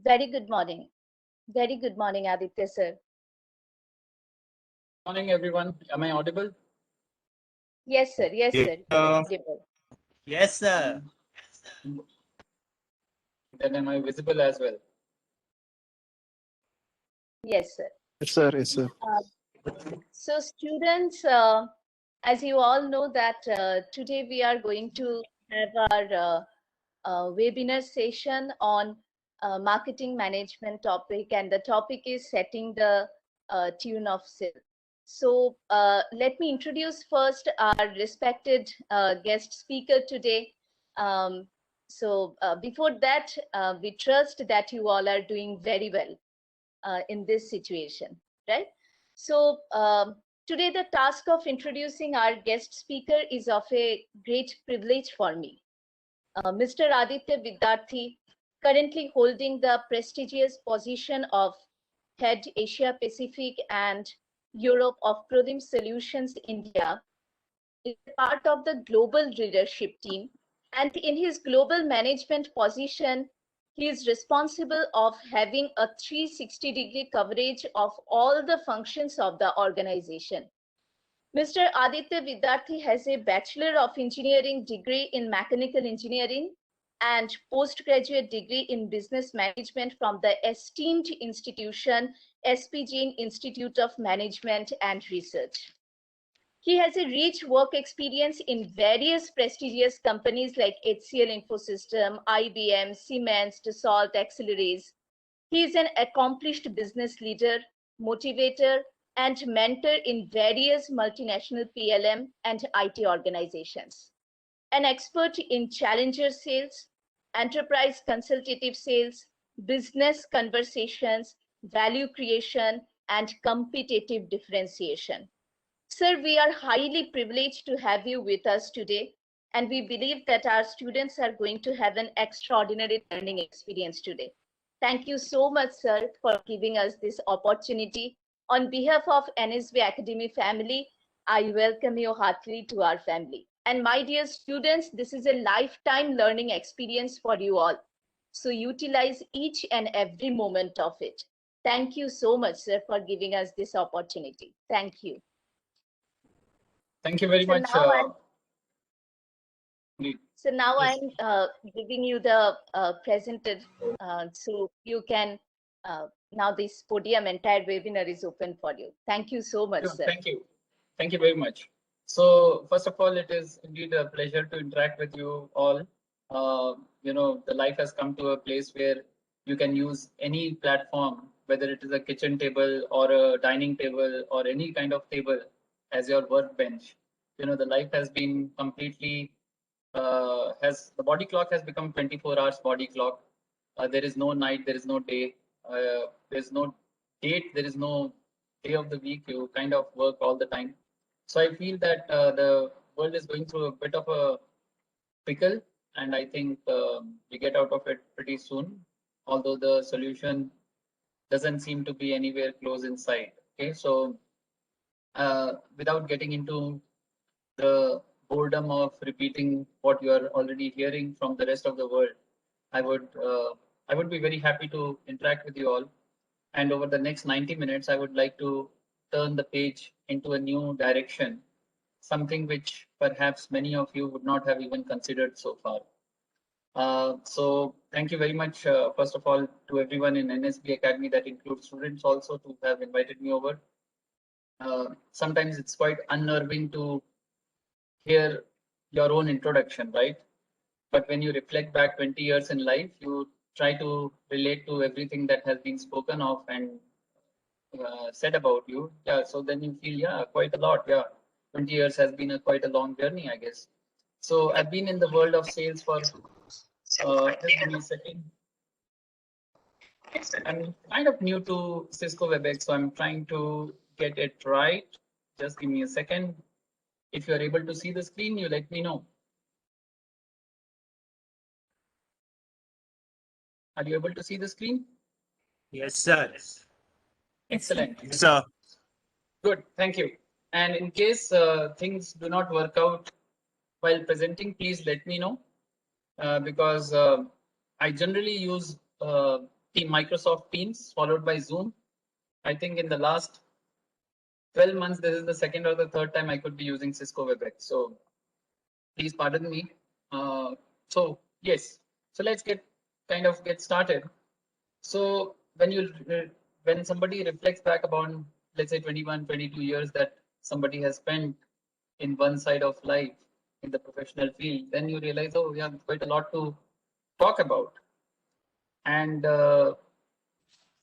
Very good morning. Very good morning, Aditya sir. Morning, everyone. Am I audible? Yes, sir. Yes, sir. Audible. Yes, sir. Then am I visible as well? Yes, sir. Yes, sir. Yes, sir. So students, as you all know that today we are going to have our webinar session on marketing management topic, and the topic is setting the tune of sale. So let me introduce first our respected guest speaker today. So before that, we trust that you all are doing very well in this situation, right? So today the task of introducing our guest speaker is of a great privilege for me. Mr. Aditya Vidyarthi, currently holding the prestigious position of Head Asia Pacific and Europe of Prodim Solutions India, is part of the global leadership team, and in his global management position, he is responsible of having a 360-degree coverage of all the functions of the organization. Mr. Aditya Vidyarthi has a Bachelor of Engineering degree in Mechanical Engineering and postgraduate degree in Business Management from the esteemed institution SP Jain Institute of Management and Research. He has a rich work experience in various prestigious companies like HCL Infosystem, IBM, Siemens, Dassault, Acceleres. He is an accomplished business leader, motivator, and mentor in various multinational PLM and IT organizations. An expert in challenger sales, enterprise consultative sales, business conversations, value creation, and competitive differentiation. Sir, we are highly privileged to have you with us today, and we believe that our students are going to have an extraordinary learning experience today. Thank you so much, sir, for giving us this opportunity. On behalf of NSB Academy family, I welcome you heartily to our family. And my dear students, this is a lifetime learning experience for you all. So utilize each and every moment of it. Thank you so much, sir, for giving us this opportunity. Thank you. Thank you very So much. now Yes. I'm giving you the presented, so you can, now this podium entire webinar is open for you. Thank you so much, Sure, sir. thank you. Thank you very much. So first of all, it is indeed a pleasure to interact with you all. The life has come to a place where you can use any platform, whether it is a kitchen table or a dining table or any kind of table as your workbench. The life has been completely the body clock has become 24 hours body clock. There is no night, there is no day, there's no date, there is no day of the week. You kind of work all the time. So I feel that the world is going through a bit of a pickle, and I think we get out of it pretty soon, although the solution doesn't seem to be anywhere close in sight. Okay, so without getting into the boredom of repeating what you are already hearing from the rest of the world, I would be very happy to interact with you all. And over the next 90 minutes, I would like to turn the page into a new direction, something which perhaps many of you would not have even considered so far. So thank you very much, first of all, to everyone in NSB Academy, that includes students also, to have invited me over. Sometimes it's quite unnerving to hear your own introduction, right? But when you reflect back 20 years in life, you try to relate to everything that has been spoken of and said about you. Yeah, so then you feel, yeah, quite a lot. Yeah, 20 years has been quite a long journey, I guess. So I've been in the world of sales for, just give me a second. I'm kind of new to Cisco WebEx, so I'm trying to get it right. Just give me a second. If you're able to see the screen, you let me know. Are you able to see the screen? Yes, sir. Excellent. Yes, sir. Good, thank you. And in case things do not work out while presenting, please let me know, because I generally use Microsoft Teams followed by Zoom. I think in the last 12 months, this is the second or the third time I could be using Cisco WebEx. So please pardon me. So yes, so let's get started. So when somebody reflects back upon, let's say 21, 22 years that somebody has spent in one side of life in the professional field, then you realize, oh, we have quite a lot to talk about. And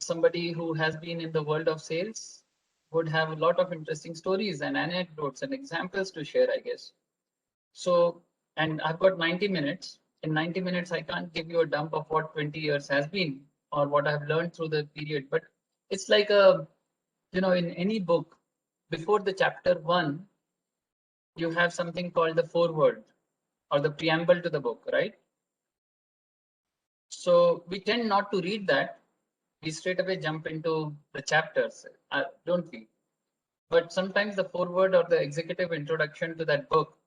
somebody who has been in the world of sales would have a lot of interesting stories and anecdotes and examples to share, I guess. So, and I've got 90 minutes. In 90 minutes, I can't give you a dump of what 20 years has been or what I've learned through the period, but it's like in any book, before the chapter 1, you have something called the foreword or the preamble to the book, right? So we tend not to read that. We straight away jump into the chapters, don't we? But sometimes the foreword or the executive introduction to that book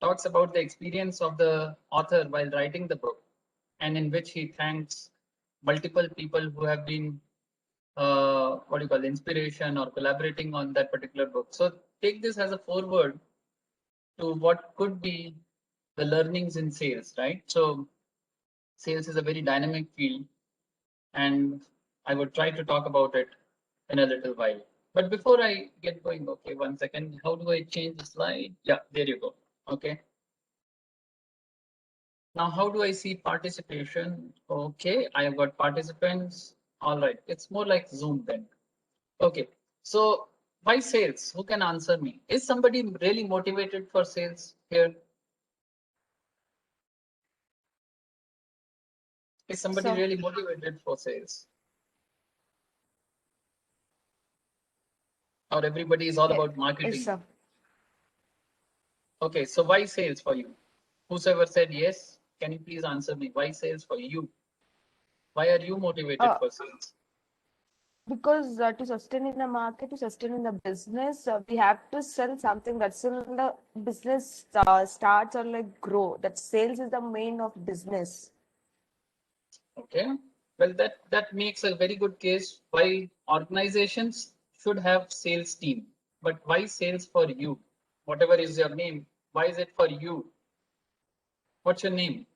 talks about the experience of the author while writing the book, and in which he thanks multiple people who have been inspiration or collaborating on that particular book. So take this as a foreword to what could be the learnings in sales, right? So sales is a very dynamic field, and I would try to talk about it in a little while. But before I get going, okay, 1 second, how do I change the slide? Yeah, there you go. Okay. Now, how do I see participation? Okay, I have got participants. All right, it's more like Zoom then. Okay, so why sales? Who can answer me? Is somebody really motivated for sales here? Is somebody really motivated for sales? Or everybody is all about marketing? Yes, sir. Okay, so why sales for you? Whosoever said yes, can you please answer me? Why sales for you? Why are you motivated for sales? Because to sustain in the market, to sustain in the business, we have to sell something that's in the business starts or like grow. That sales is the main of business. Okay, well that makes a very good case why organizations should have sales team. But why sales for you? Whatever is your name, why is it for you? What's your name?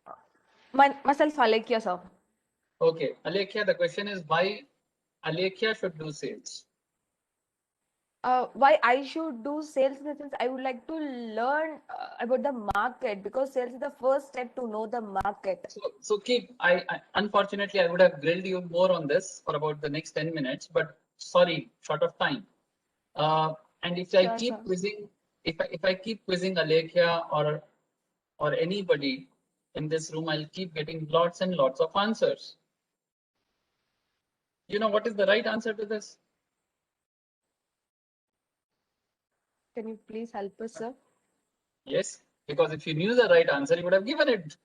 Myself, Alekia, sir. Okay, Alekhya, the question is why Alekhya should do sales. Why I should do sales in the sense I would like to learn about the market, because sales is the first step to know the market. So keep, I unfortunately I would have grilled you more on this for about the next 10 minutes, but sorry, short of time. And if I keep quizzing, if I keep quizzing Alekhya or anybody in this room, I'll keep getting lots and lots of answers. You know what is the right answer to this? Can you please help us, sir? Yes, because if you knew the right answer, you would have given it,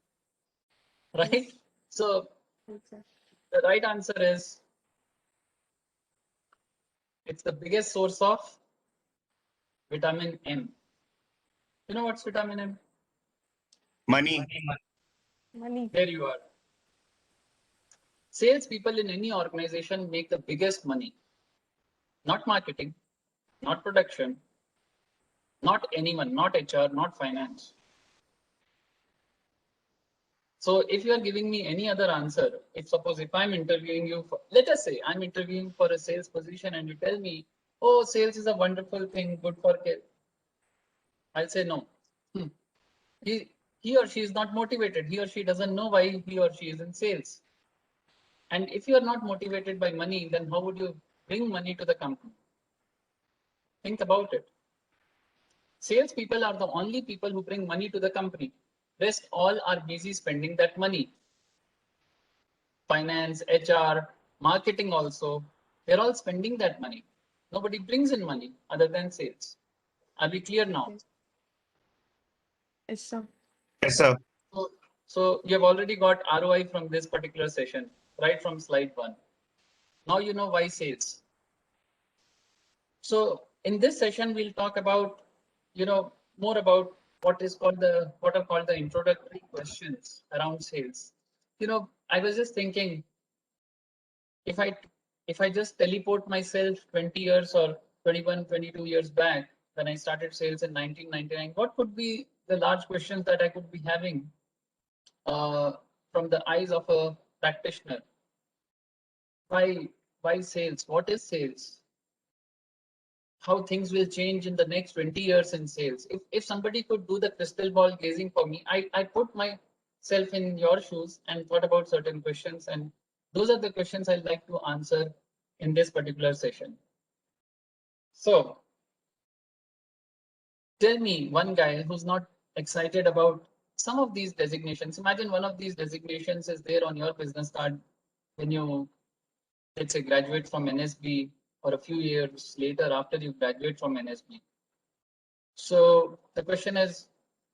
right? Yes. So the right answer is, it's the biggest source of vitamin M. You know what's vitamin M? Money. Money. There you are. Sales people in any organization make the biggest money. Not marketing, not production, not anyone, not HR, not finance. So if you are giving me any other answer, if I'm interviewing you for, let us say I'm interviewing for a sales position and you tell me, oh, sales is a wonderful thing, good for kids, I'll say no. He or she is not motivated. He or she doesn't know why he or she is in sales. And if you are not motivated by money, then how would you bring money to the company? Think about it. Sales people are the only people who bring money to the company. Rest all are busy spending that money. Finance, HR, marketing also, they're all spending that money. Nobody brings in money other than sales. Are we clear now? Yes, sir. Yes, sir. So you have already got ROI from this particular session, right from slide 1. Now you know why sales. So in this session, we'll talk about, more about what are called the introductory questions around sales. I was just thinking, if I just teleport myself 20 years or 21, 22 years back when I started sales in 1999, what could be the large questions that I could be having from the eyes of a practitioner? Why sales? What is sales? How things will change in the next 20 years in sales? If somebody could do the crystal ball gazing for me, I put myself in your shoes and thought about certain questions, and those are the questions I'd like to answer in this particular session. So tell me one guy who's not excited about some of these designations. Imagine one of these designations is there on your business card when you, let's say, graduate from NSB, or a few years later after you graduate from NSB. So the question is,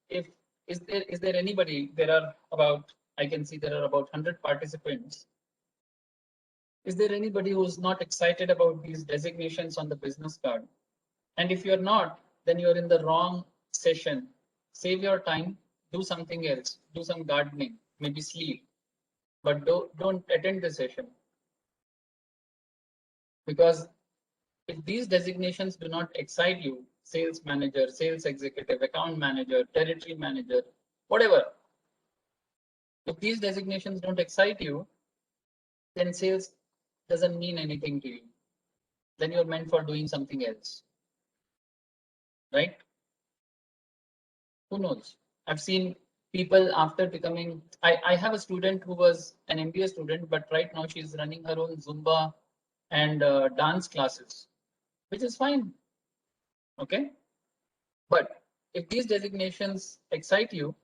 is there anybody? There are about, I can see there are about 100 participants. Is there anybody who's not excited about these designations on the business card? And if you're not, then you're in the wrong session. Save your time, do something else, do some gardening, maybe sleep, but don't attend the session. Because if these designations do not excite you, sales manager, sales executive, account manager, territory manager, whatever, if these designations don't excite you, then sales doesn't mean anything to you. Then you're meant for doing something else, right? Who knows? I've seen people after becoming, I have a student who was an MBA student, but right now she's running her own Zumba and dance classes, which is fine. Okay. But if these designations excite you,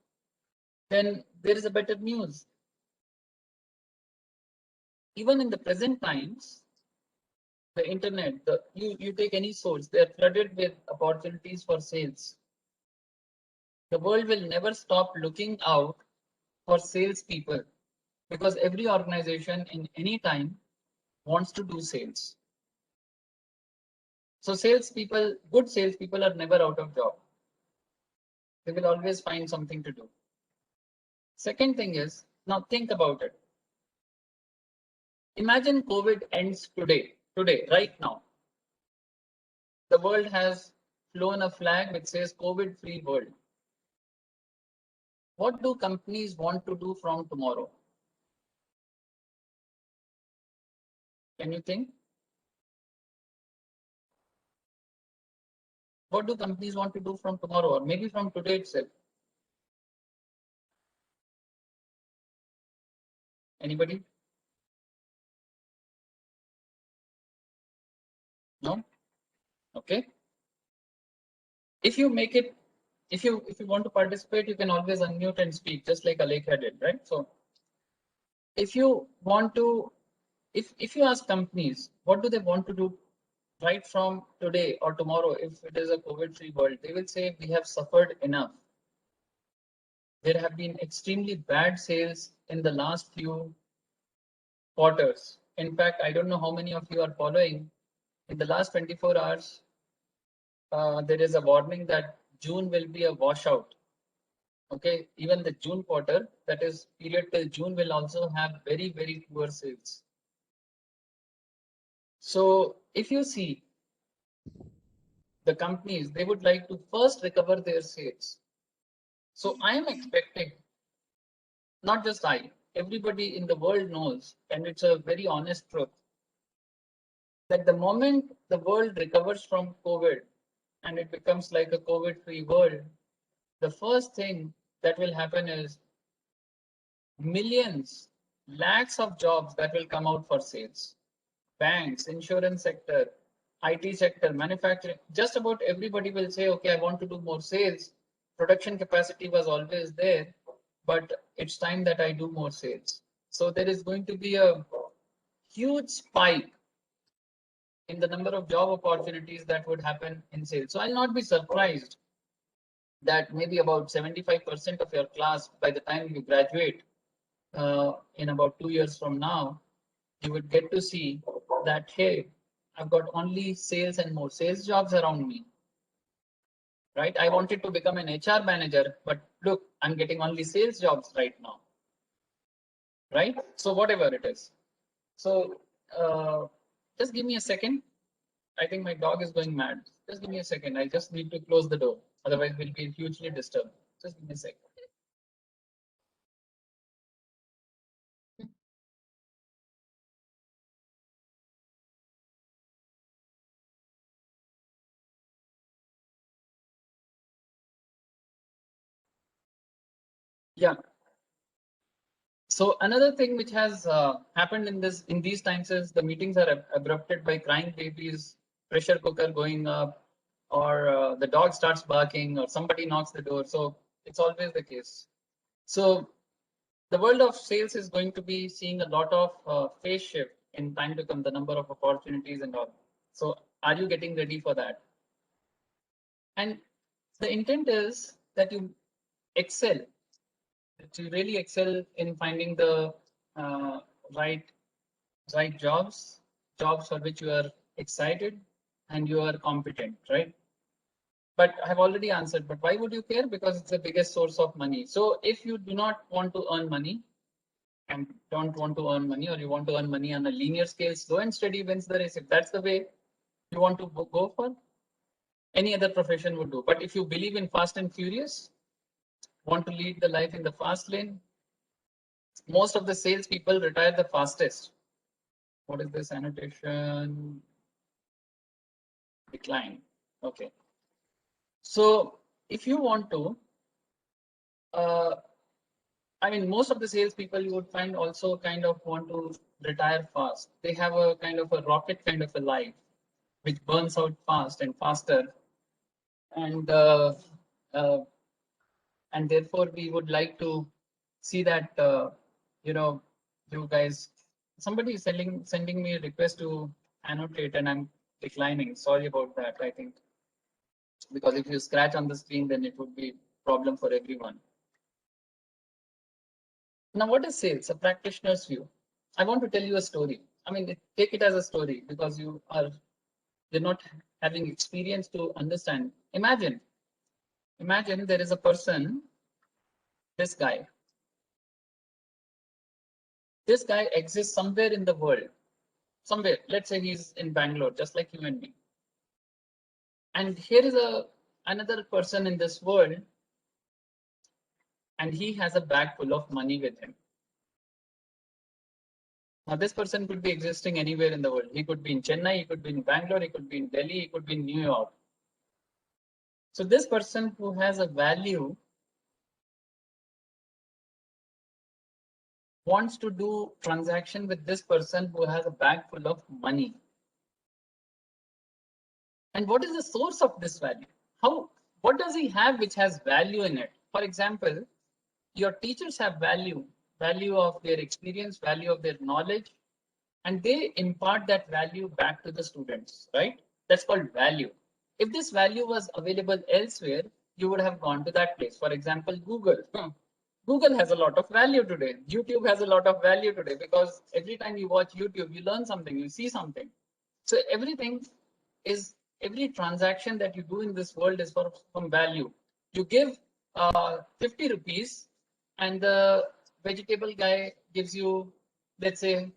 then there is a better news. Even in the present times, the internet, you take any source, they're flooded with opportunities for sales. The world will never stop looking out for salespeople, because every organization in any time wants to do sales. So salespeople, good salespeople are never out of job. They will always find something to do. Second thing is, now think about it. Imagine COVID ends today, right now. The world has flown a flag which says COVID-free world. What do companies want to do from tomorrow? Can you think? What do companies want to do from tomorrow, or maybe from today itself? Anybody? No? Okay. If you make it, if you want to participate, you can always unmute and speak, just like Alekha did, right? So if you want to, if you ask companies, what do they want to do right from today or tomorrow, if it is a COVID-free world, they will say we have suffered enough. There have been extremely bad sales in the last few quarters. In fact, I don't know how many of you are following. In the last 24 hours, there is a warning that June will be a washout. Okay, even the June quarter, that is period till June, will also have very, very poor sales. So if you see the companies, they would like to first recover their sales. So I am expecting, not just I, everybody in the world knows, and it's a very honest truth, that the moment the world recovers from COVID and it becomes like a COVID-free world, the first thing that will happen is millions, lakhs of jobs that will come out for sales. Banks, insurance sector, IT sector, manufacturing, just about everybody will say, okay, I want to do more sales. Production capacity was always there, but it's time that I do more sales. So there is going to be a huge spike in the number of job opportunities that would happen in sales. So I'll not be surprised that maybe about 75% of your class, by the time you graduate in about 2 years from now, you would get to see that, hey, I've got only sales and more sales jobs around me. Right? I wanted to become an HR manager, but look, I'm getting only sales jobs right now. Right? So whatever it is. So just give me a second. I think my dog is going mad. Just give me a second. I just need to close the door. Otherwise, we'll be hugely disturbed. Just give me a second. Yeah. So another thing which has happened in these times is the meetings are abrupted by crying babies, pressure cooker going up, or the dog starts barking, or somebody knocks the door. So it's always the case. So the world of sales is going to be seeing a lot of phase shift in time to come, the number of opportunities and all. So are you getting ready for that? And the intent is that you excel, that you really excel in finding the uh, right jobs for which you are excited and you are competent, right? But I've already answered, but why would you care? Because it's the biggest source of money. So if you do not want to earn money and don't want to earn money, or you want to earn money on a linear scale, slow and steady wins the race. If that's the way you want to go for, any other profession would do. But if you believe in fast and furious, want to lead the life in the fast lane, most of the sales people retire the fastest. What is this annotation? Decline. Okay. So if you want to, I mean, most of the salespeople you would find also kind of want to retire fast. They have a kind of a rocket kind of a life, which burns out fast and faster, and uh, and therefore we would like to see that you guys. Somebody is sending me a request to annotate, and I'm declining. Sorry about that. I think because if you scratch on the screen, then it would be problem for everyone. Now, what is sales? A practitioner's view. I want to tell you a story. I mean, take it as a story because you're not having experience to understand. Imagine there is a person, this guy. This guy exists somewhere in the world. Somewhere, let's say he's in Bangalore, just like you and me. And here is another person in this world, and he has a bag full of money with him. Now, this person could be existing anywhere in the world. He could be in Chennai, he could be in Bangalore, he could be in Delhi, he could be in New York. So this person who has a value wants to do transaction with this person who has a bag full of money. And what is the source of this value? What does he have which has value in it? For example, your teachers have value of their experience, value of their knowledge, and they impart that value back to the students, right? That's called value. If this value was available elsewhere, you would have gone to that place. For example, Google. Google has a lot of value today. YouTube has a lot of value today because every time you watch YouTube, you learn something, you see something. So every transaction that you do in this world is from value. You give 50 rupees and the vegetable guy gives you, let's say,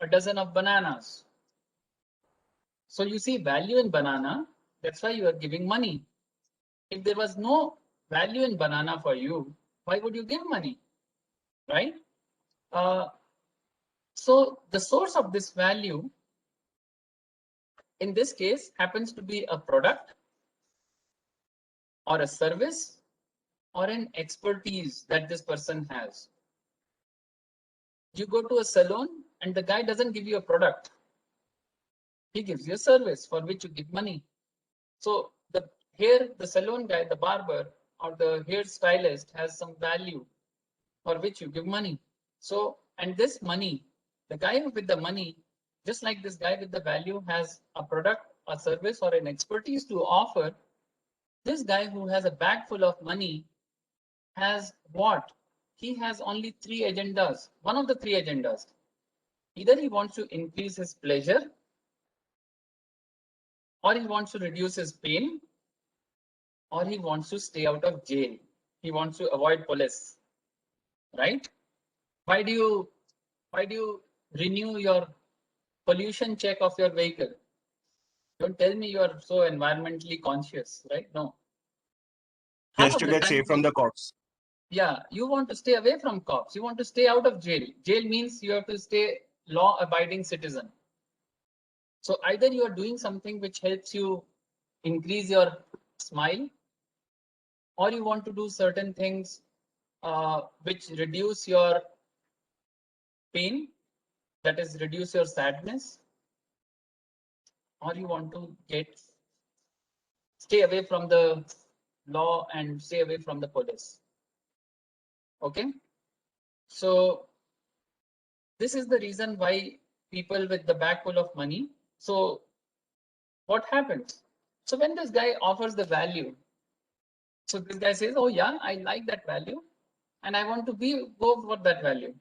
a dozen of bananas. So you see value in banana, that's why you are giving money. If there was no value in banana for you, why would you give money, right? So the source of this value, in this case, happens to be a product or a service or an expertise that this person has. You go to a salon and the guy doesn't give you a product. He gives you a service for which you give money. So here the salon guy, the barber or the hair stylist has some value for which you give money. So, and this money, the guy with the money, just like this guy with the value has a product, a service or an expertise to offer, this guy who has a bag full of money has what? He has only three agendas. One of the three agendas. Either he wants to increase his pleasure, or he wants to reduce his pain, or he wants to stay out of jail. He wants to avoid police, right? Why do you renew your pollution check of your vehicle. Don't tell me you are so environmentally conscious, right? No. Half Just of to the get time saved from the cops. yeah, you want to stay away from cops. You want to stay out of jail. Jail means you have to stay law-abiding citizen. So either you are doing something which helps you increase your smile, or you want to do certain things which reduce your pain, that is reduce your sadness, or you want to stay away from the law and stay away from the police. Okay, so this is the reason why people with the bag full of money. So what happens? So when this guy offers the value, so this guy says, oh yeah, I like that value and I want to go for that value.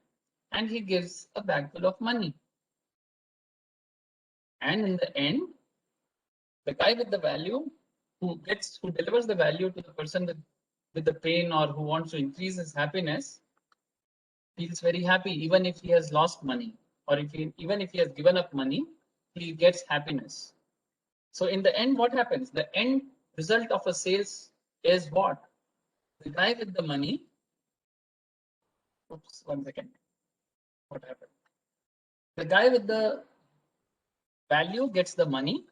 And he gives a bag full of money. And in the end, the guy with the value who delivers the value to the person with the pain or who wants to increase his happiness feels very happy, even if he has lost money or even if he has given up money, he gets happiness. So in the end, what happens? The end result of a sales is what? The guy with the money. Oops, 1 second. What happened? The guy with the value gets the money,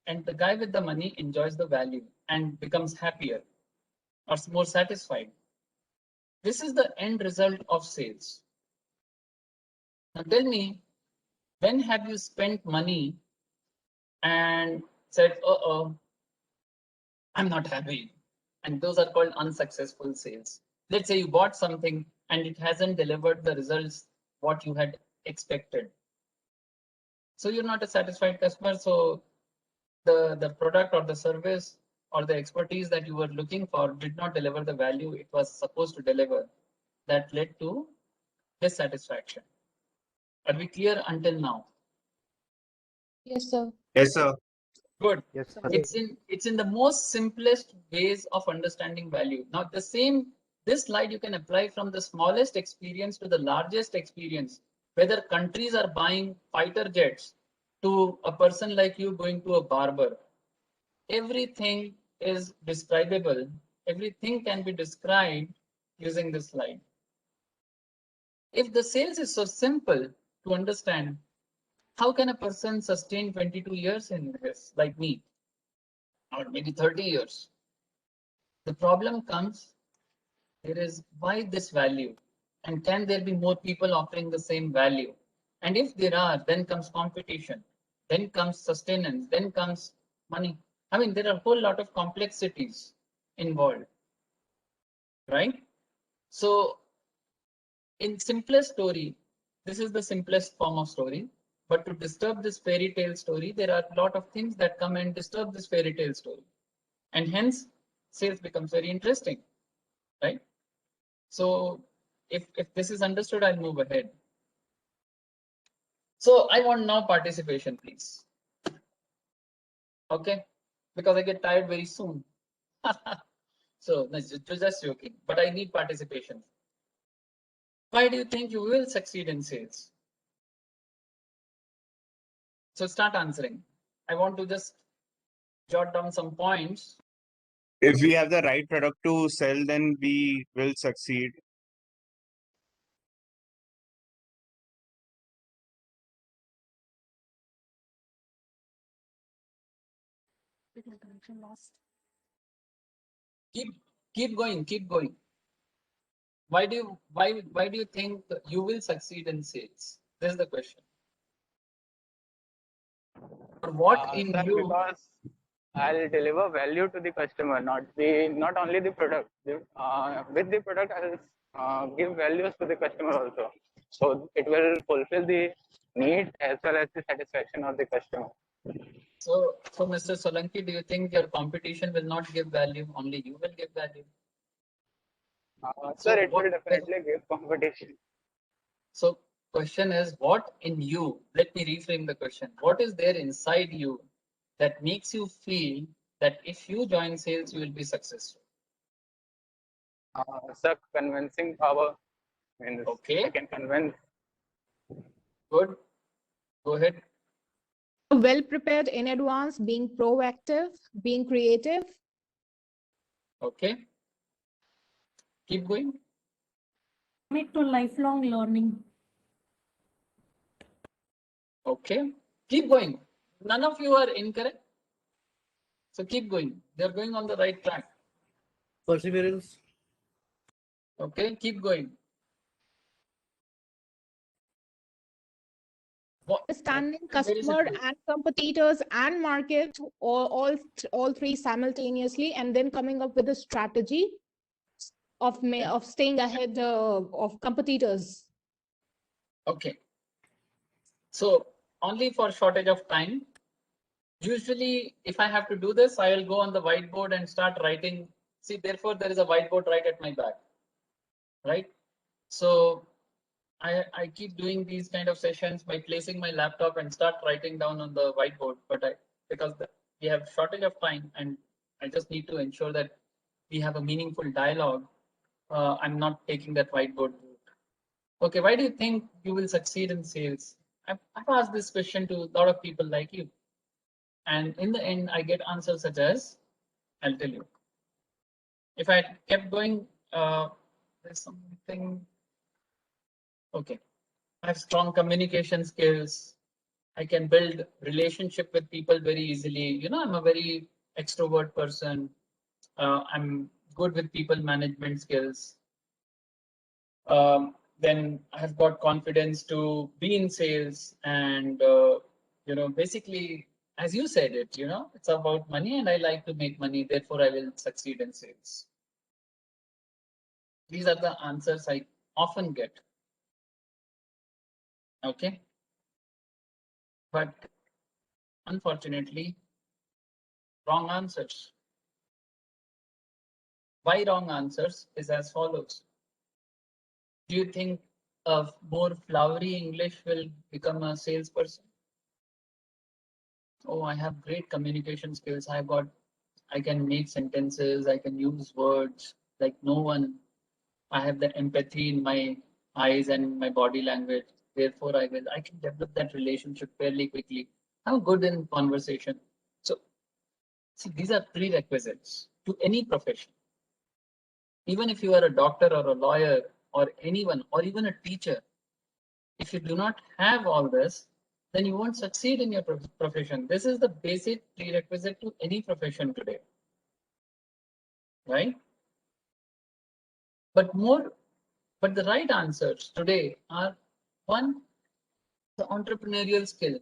and the guy with the money enjoys the value and becomes happier or more satisfied. This is the end result of sales. Now tell me, when have you spent money and said, oh, I'm not happy? And those are called unsuccessful sales. Let's say you bought something and it hasn't delivered the results what you had expected. So you're not a satisfied customer. So the product or the service or the expertise that you were looking for did not deliver the value it was supposed to deliver. That led to dissatisfaction. Are we clear until now? Yes, sir. Yes, sir. Good. Yes, sir. It's in the most simplest ways of understanding value. Now this slide you can apply from the smallest experience to the largest experience. Whether countries are buying fighter jets to a person like you going to a barber, everything is describable. Everything can be described using this slide. If the sales is so simple to understand, how can a person sustain 22 years in this like me? Or maybe 30 years. The problem comes, there is why this value? And can there be more people offering the same value? And if there are, then comes competition, then comes sustenance, then comes money. I mean, there are a whole lot of complexities involved, right? So in simplest story, this is the simplest form of story. But to disturb this fairy tale story, there are a lot of things that come and disturb this fairy tale story. And hence, sales becomes very interesting, right? So if this is understood, I'll move ahead. So I want now participation, please. Okay, because I get tired very soon. So just joking, but I need participation. Why do you think you will succeed in sales? So start answering. I want to just jot down some points. If we have the right product to sell, then we will succeed. Keep going. Why do you think you will succeed in sales? This is the question. Or what in Sir, you? because I'll deliver value to the customer, not only the product. With the product, I'll give values to the customer also. So it will fulfill the need as well as the satisfaction of the customer. So Mr. Solanki, do you think your competition will not give value? Only you will give value? Sir, it what- will definitely give competition. So question is, what in you? Let me reframe the question. What is there inside you that makes you feel that if you join sales, you will be successful? Sir, convincing power means Okay. I can convince. Good. Go ahead. Well prepared in advance, being proactive, being creative. Okay. Keep going. Commit to lifelong learning. Okay. Keep going. None of you are incorrect. So keep going. They're going on the right track. Perseverance. Okay. Keep going. Understanding Where is it customer going? and competitors and market, all three simultaneously, and then coming up with a strategy of staying ahead of competitors. Okay. So only for shortage of time. Usually, if I have to do this, I will go on the whiteboard and start writing. See, therefore, there is a whiteboard right at my back, right? So I keep doing these kind of sessions by placing my laptop and start writing down on the whiteboard. But because we have shortage of time and I just need to ensure that we have a meaningful dialogue, I'm not taking that whiteboard route. Okay, why do you think you will succeed in sales? I've asked this question to a lot of people like you. And in the end, I get answers such as, I'll tell you. If I kept going, there's something. Okay. I have strong communication skills. I can build relationship with people very easily. You know, I'm a very extrovert person. I'm good with people management skills. Then I have got confidence to be in sales and, you know, basically, as you said it, you know, it's about money and I like to make money. Therefore, I will succeed in sales. These are the answers I often get. Okay. But unfortunately, wrong answers. Why wrong answers is as follows. Do you think a more flowery English will become a salesperson? Oh, I have great communication skills. I can make sentences. I can use words like no one. I have the empathy in my eyes and my body language. Therefore, I can develop that relationship fairly quickly. I'm good in conversation. So, see, these are prerequisites to any profession. Even if you are a doctor or a lawyer or anyone or even a teacher, if you do not have all this, then you won't succeed in your profession. This is the basic prerequisite to any profession today, right? But the right answers today are one, the entrepreneurial skill.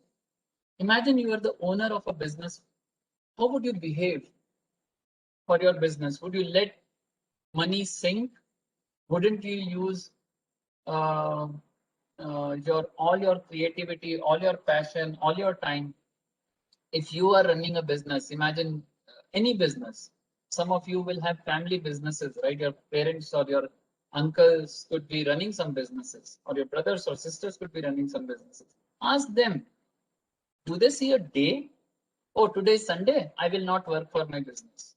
Imagine you are the owner of a business. How would you behave for your business? Would you let money sink? Wouldn't you use uh, all your creativity, all your passion, all your time? If you are running a business, imagine any business. Some of you will have family businesses, right? Your parents or your uncles could be running some businesses, or your brothers or sisters could be running some businesses. Ask them, do they see a day? Oh, today is Sunday, I will not work for my business.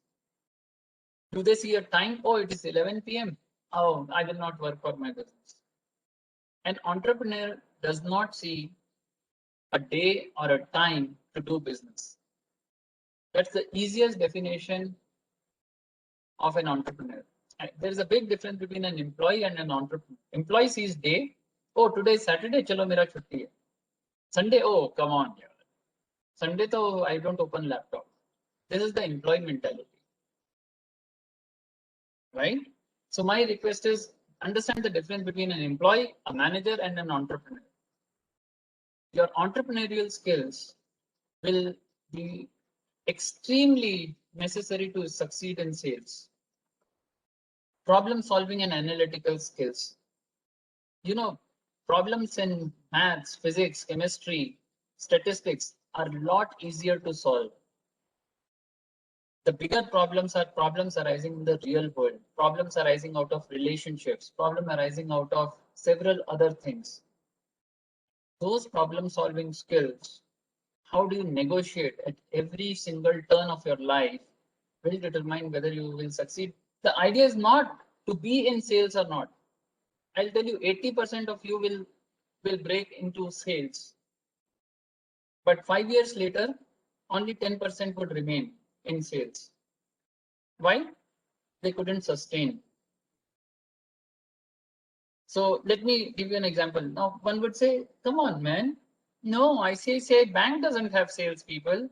Do they see a time? Oh, it is 11 p.m. Oh, I will not work for my business. An entrepreneur does not see a day or a time to do business. That's the easiest definition of an entrepreneur. There's a big difference between an employee and an entrepreneur. Employee sees day. Oh, today is Saturday. Chalo, mera chutti hai. Sunday. Oh, come on. Yeah. Sunday, though, I don't open laptop. This is the employee mentality. Right? So my request is understand the difference between an employee, a manager, and an entrepreneur. Your entrepreneurial skills will be extremely necessary to succeed in sales. Problem solving and analytical skills. You know, problems in maths, physics, chemistry, statistics are a lot easier to solve. The bigger problems are problems arising in the real world, problems arising out of relationships, problem arising out of several other things. Those problem solving skills, how do you negotiate at every single turn of your life, will determine whether you will succeed. The idea is not to be in sales or not. I'll tell you 80% of you will break into sales. But 5 years later, only 10% would remain in sales. Why? They couldn't sustain. So let me give you an example. Now, one would say, come on, man. No, ICICI Bank doesn't have salespeople.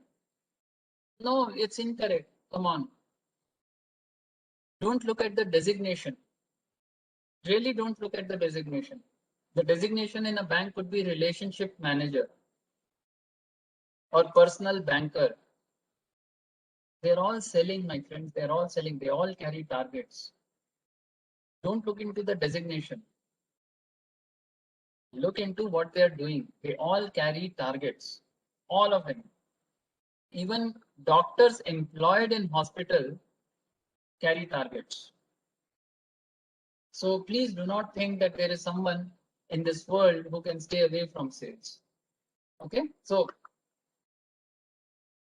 No, it's incorrect. Come on. Don't look at the designation. Really don't look at the designation. The designation in a bank could be relationship manager or personal banker. They're all selling, my friends. They're all selling. They all carry targets. Don't look into the designation. Look into what they're doing. They all carry targets. All of them. Even doctors employed in hospital carry targets. So please do not think that there is someone in this world who can stay away from sales. Okay, so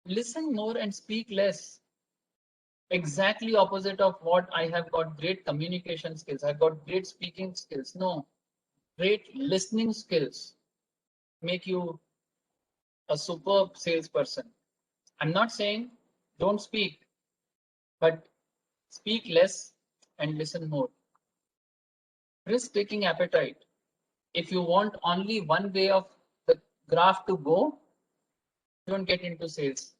listen more and speak less. Exactly opposite of what I have got great communication skills. I've got great speaking skills. No, great listening skills make you a superb salesperson. I'm not saying don't speak, but speak less and listen more. Risk-taking appetite. If you want only one way of the graph to go, don't get into sales.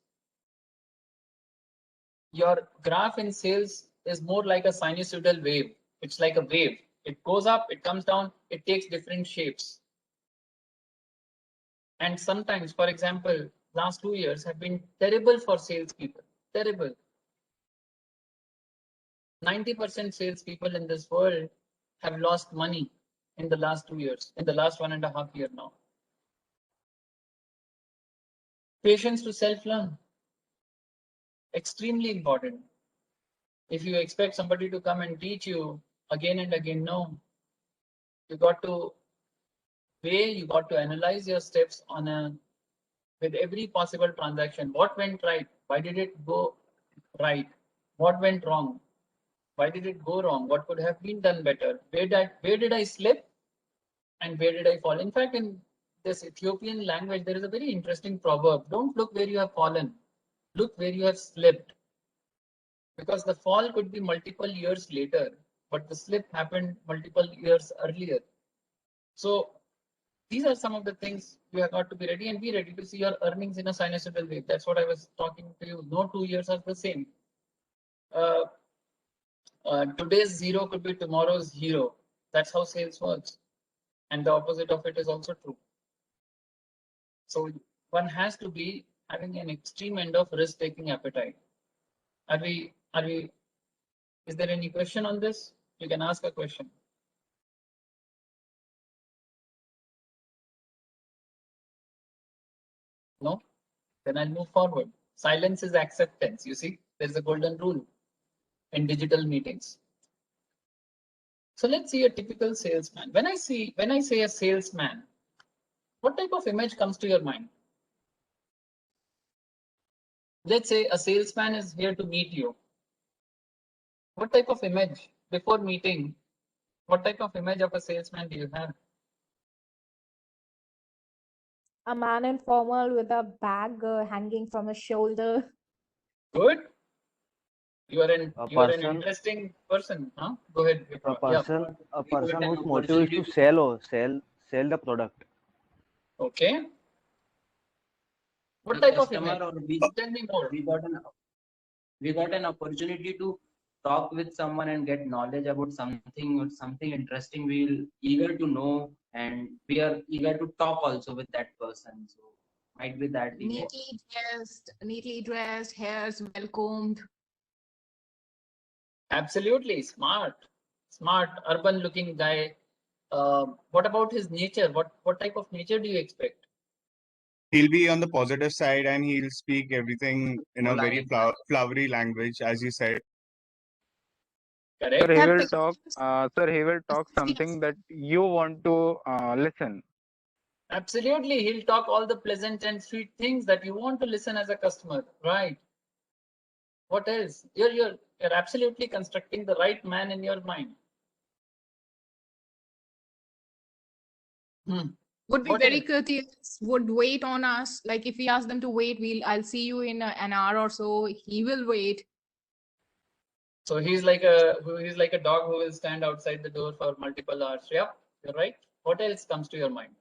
Your graph in sales is more like a sinusoidal wave. It's like a wave. It goes up, it comes down, it takes different shapes. And sometimes, for example, last 2 years have been terrible for salespeople. Terrible. 90% salespeople in this world have lost money in the last 2 years, in the last 1.5 years now. Patience to self-learn. Extremely important. If you expect somebody to come and teach you again and again, no. You got to weigh, you got to analyze your steps with every possible transaction. What went right? Why did it go right? What went wrong? Why did it go wrong? What could have been done better? Where did I slip? And where did I fall? In fact, in this Ethiopian language, there is a very interesting proverb. Don't look where you have fallen. Look where you have slipped. Because the fall could be multiple years later, but the slip happened multiple years earlier. So these are some of the things you have got to be ready and be ready to see your earnings in a sinusoidal wave. That's what I was talking to you. No 2 years are the same. Today's zero could be tomorrow's hero. That's how sales works. And the opposite of it is also true. So one has to be having an extreme end of risk-taking appetite. Is there any question on this? You can ask a question. No? Then I'll move forward. Silence is acceptance. You see, there's a golden rule in digital meetings. So let's see a typical salesman. When I say a salesman, what type of image comes to your mind? Let's say a salesman is here to meet you. What type of image before meeting? What type of image of a salesman do you have? A man in formal with a bag hanging from his shoulder. Good. You are an person- interesting person, huh? Go ahead. A Yeah. person whose motive is to sell the product. Okay. What type of image? Tell me more. We got an opportunity to talk with someone and get knowledge about something interesting. We're eager to know, and we are eager to talk also with that person. So might be that image. Neatly dressed, hairs well combed. Absolutely smart, urban looking guy. What about his nature? What type of nature do you expect? He'll be on the positive side and he'll speak everything in a very flowery language, as you said. Correct. Sir, he will talk something that you want to listen. Absolutely, he'll talk all the pleasant and sweet things that you want to listen as a customer, right? What else? You're absolutely constructing the right man in your mind. Would be What very else? courteous, would wait on us. Like if we ask them to wait, I'll see you in an hour or so. He will wait. So he's like a dog who will stand outside the door for multiple hours. Yeah, you're right. What else comes to your mind?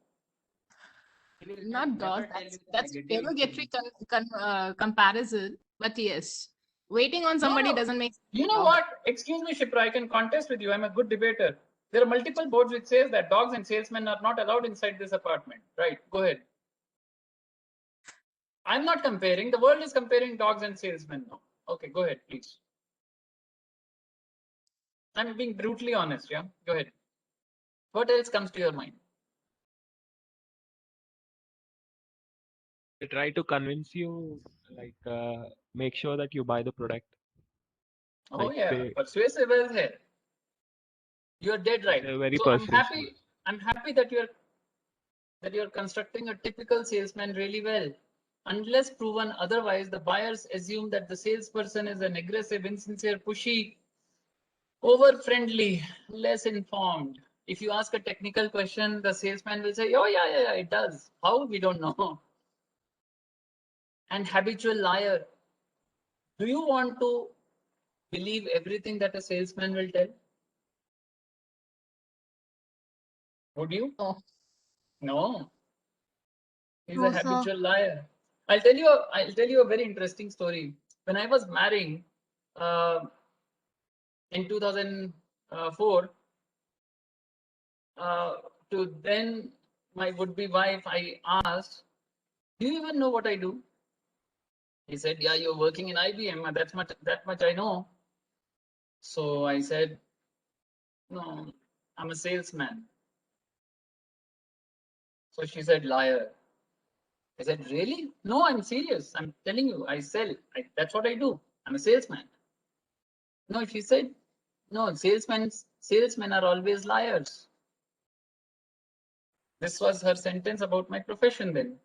He will Not never dog. tell you the That's negative derogatory thing. comparison. But yes, waiting on No, somebody no. doesn't make sense You at know all. what? Excuse me, Shipra, I can contest with you. I'm a good debater. There are multiple boards which says that dogs and salesmen are not allowed inside this apartment. Right, go ahead. I'm not comparing. The world is comparing dogs and salesmen now. Okay, go ahead, please. I'm being brutally honest, yeah? Go ahead. What else comes to your mind? They try to convince you, like, make sure that you buy the product. Oh Like yeah, persuasive as hell. You're dead right. they're very So persuasive. I'm happy that you're constructing a typical salesman really well. Unless proven otherwise, the buyers assume that the salesperson is an aggressive, insincere, pushy, over-friendly, less informed. If you ask a technical question, the salesman will say, oh yeah, it does. How? We don't know. And habitual liar. Do you want to believe everything that a salesman will tell? Would you? Oh. No. He's No, a sir. habitual liar. I'll tell you a very interesting story. When I was marrying in 2004 to then my would-be wife, I asked, "Do you even know what I do?" He said, "Yeah, you're working in IBM. That much I know." So I said, "No, I'm a salesman." So she said, "Liar." I said, "Really? No, I'm serious. I'm telling you, I sell. That's what I do. I'm a salesman." No, she said, "No, salesmen are always liars." This was her sentence about my profession then.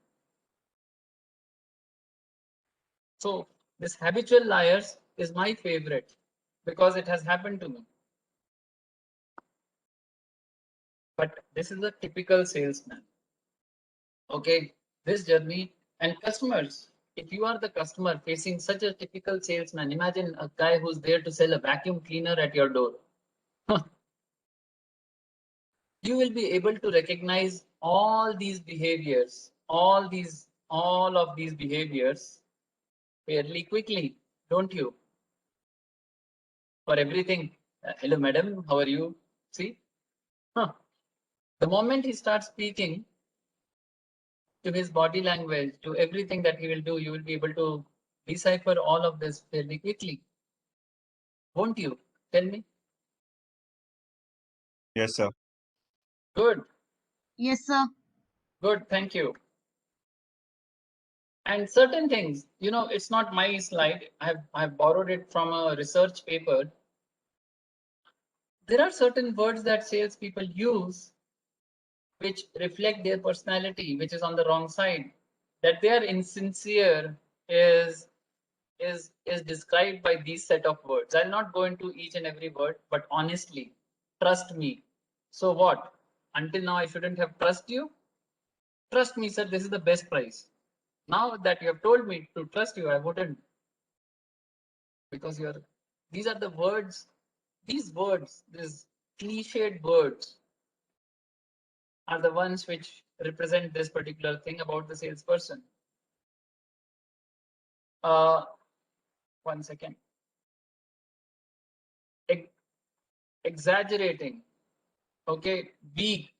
So this habitual liars is my favorite because it has happened to me. But this is a typical salesman. Okay, this journey and customers. If you are the customer facing such a typical salesman, imagine a guy who's there to sell a vacuum cleaner at your door. You will be able to recognize all these behaviors, all of these behaviors fairly quickly, don't you? For everything, hello madam, how are you? See, the moment he starts speaking, to his body language, to everything that he will do, you will be able to decipher all of this fairly quickly. Won't you? Tell me. Yes, sir. Good. Yes, sir. Good. Thank you. And certain things, you know, it's not my slide. I've borrowed it from a research paper. There are certain words that salespeople use which reflect their personality, which is on the wrong side. That they are insincere is described by these set of words. I'll not go into each and every word, but honestly, trust me. So what? Until now, I shouldn't have trust you? Trust me, sir, this is the best price. Now that you have told me to trust you, I wouldn't. Because these are the words, these cliched words are the ones which represent this particular thing about the salesperson. 1 second. Exaggerating, okay, weak,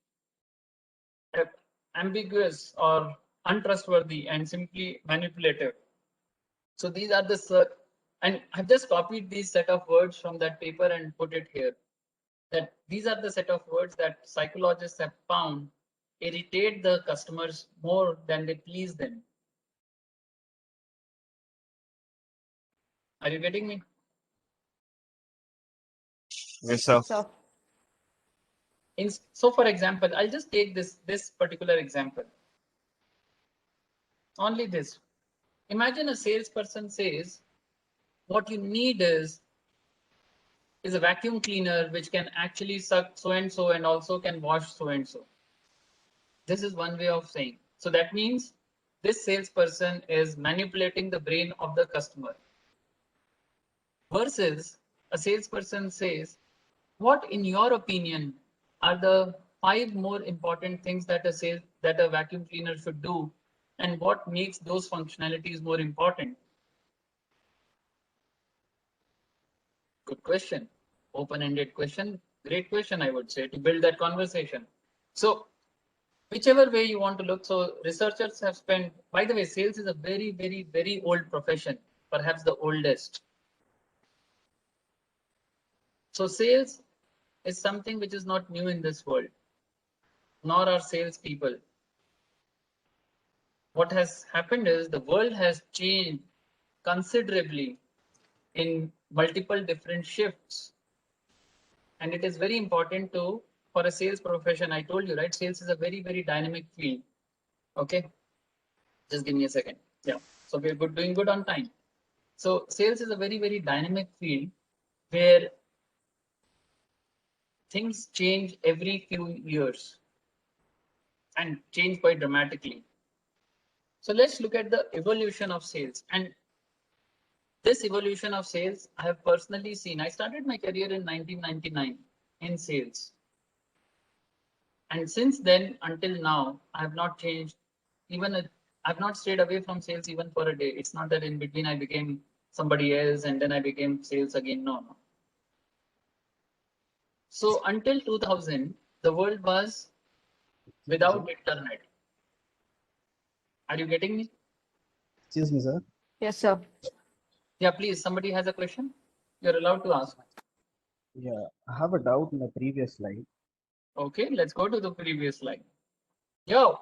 ambiguous or untrustworthy, and simply manipulative. So these are and I've just copied these set of words from that paper and put it here. That these are the set of words that psychologists have found irritate the customers more than they please them. Are you getting me? Yes, sir. So, So for example, I'll just take this particular example. Only this. Imagine a salesperson says, what you need is a vacuum cleaner which can actually suck so and so and also can wash so and so. This is one way of saying. So that means this salesperson is manipulating the brain of the customer. Versus a salesperson says, what in your opinion are the 5 more important things that a vacuum cleaner should do, and what makes those functionalities more important? Good question. Open-ended question. Great question, I would say, to build that conversation. So whichever way you want to look, so researchers have spent, by the way, sales is a very, very, very old profession, perhaps the oldest. So sales is something which is not new in this world, nor are salespeople. What has happened is the world has changed considerably in multiple different shifts. And it is very important to, for a sales profession, I told you, right? Sales is a very, very dynamic field. Okay. Just give me a second. Yeah. So we're doing good on time. So sales is a very, very dynamic field where things change every few years and change quite dramatically. So let's look at the evolution of sales. And this evolution of sales, I have personally seen. I started my career in 1999 in sales. And since then until now, I have not changed. I've not stayed away from sales even for a day. It's not that in between I became somebody else and then I became sales again. No. So until 2000, the world was without internet. Are you getting me? Excuse me, sir. Yes, sir. Yeah, please. Somebody has a question? You're allowed to ask. Yeah, I have a doubt in the previous slide. Okay, let's go to the previous slide. Yo,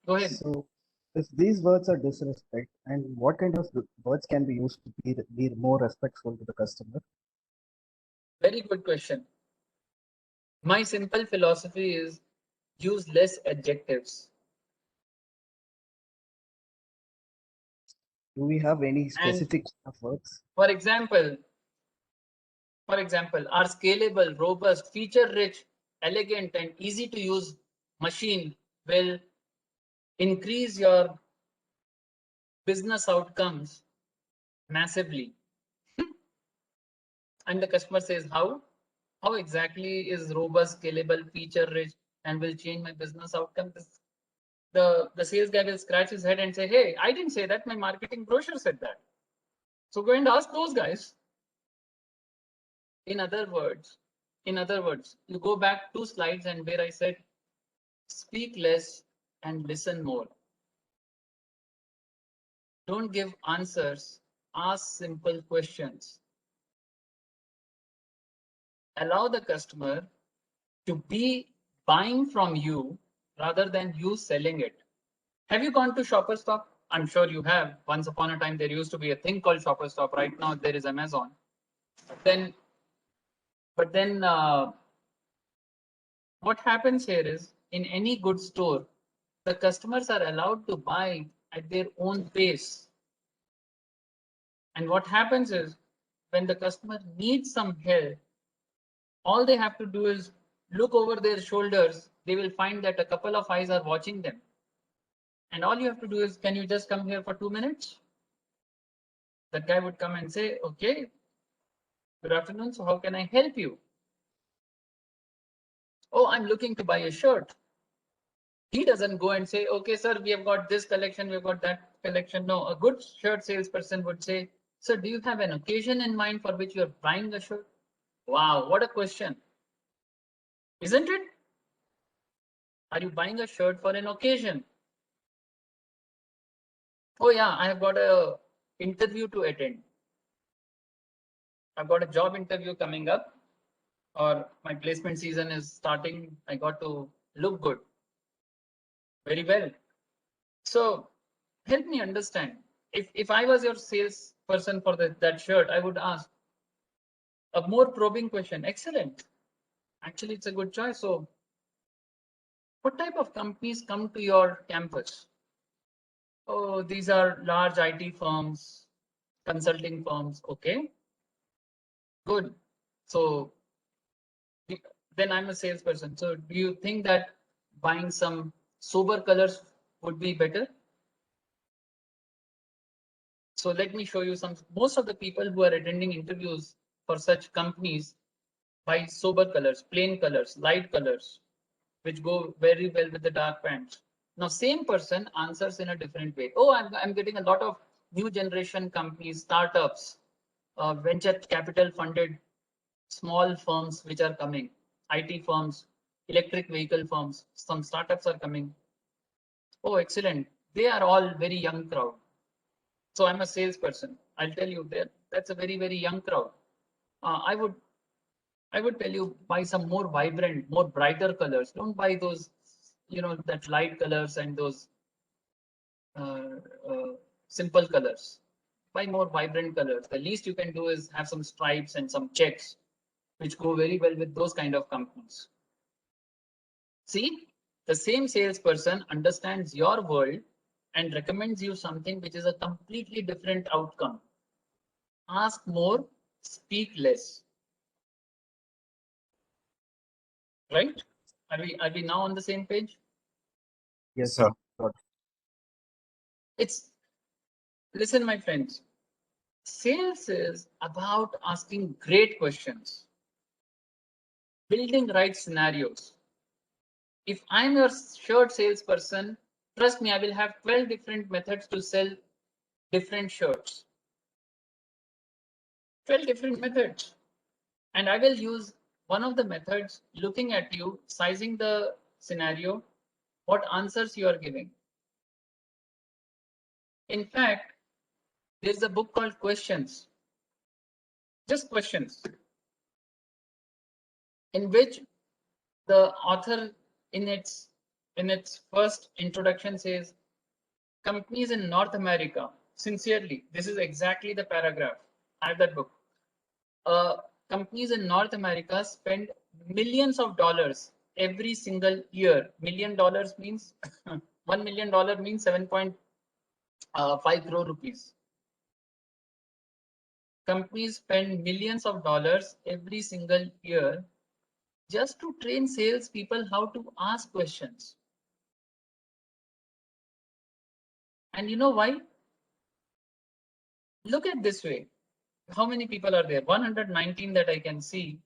go ahead. So, if these words are disrespect, and what kind of words can be used to be more respectful to the customer? Very good question. My simple philosophy is use less adjectives. Do we have any specific words? For example, our scalable, robust, feature-rich, elegant, and easy to use machine will increase your business outcomes massively. And the customer says, how exactly is robust, scalable, feature-rich, and will change my business outcomes? The sales guy will scratch his head and say, hey, I didn't say that. My marketing brochure said that. So go and ask those guys. In other words, you go back 2 slides and where I said, speak less and listen more. Don't give answers, ask simple questions. Allow the customer to be buying from you rather than you selling it. Have you gone to Shoppers Stop? I'm sure you have. Once upon a time, there used to be a thing called Shoppers Stop. Right now, there is Amazon. But then what happens here is in any good store, the customers are allowed to buy at their own pace. And what happens is when the customer needs some help, all they have to do is look over their shoulders. They will find that a couple of eyes are watching them. And all you have to do is, can you just come here for 2 minutes? That guy would come and say, okay, good afternoon. So how can I help you? Oh, I'm looking to buy a shirt. He doesn't go and say, okay, sir, we have got this collection, we've got that collection. No, a good shirt salesperson would say, sir, do you have an occasion in mind for which you're buying the shirt? Wow, what a question. Isn't it? Are you buying a shirt for an occasion? Oh yeah, I have got a interview to attend. I've got a job interview coming up, or my placement season is starting. I got to look good. Very well. So help me understand. If I was your sales person for that shirt, I would ask a more probing question. Excellent. Actually, it's a good choice. So what type of companies come to your campus? Oh, these are large IT firms, consulting firms. Okay, good. So then I'm a salesperson. So do you think that buying some sober colors would be better. So let me show you some. Most of the people who are attending interviews for such companies buy sober colors, plain colors, light colors, which go very well with the dark pants. Now, same person answers in a different way. Oh, I'm getting a lot of new generation companies, startups, venture capital funded small firms which are coming, IT firms, electric vehicle firms, some startups are coming. Oh, excellent. They are all very young crowd. So I'm a salesperson. I'll tell you that that's a very, very young crowd. I would tell you buy some more vibrant, more brighter colors. Don't buy those, that light colors and those simple colors. Buy more vibrant colors. The least you can do is have some stripes and some checks, which go very well with those kind of companies. See, the same salesperson understands your world and recommends you something which is a completely different outcome. Ask more, speak less. Right? Are we now on the same page? Yes, sir. Listen, my friends. Sales is about asking great questions, building right scenarios. If I'm your shirt salesperson, trust me, I will have 12 different methods to sell different shirts. 12 different methods. And I will use one of the methods looking at you, sizing the scenario, what answers you are giving. In fact, there's a book called Questions. Just questions, in which the author in its first introduction says, companies in North America, sincerely, this is exactly the paragraph. I have that book. Companies in North America spend millions of dollars every single year. $1 million means $1 million means 7.5 crore rupees. Companies spend millions of dollars every single year just to train salespeople how to ask questions. And you know why? Look at this way. How many people are there? 119 that I can see.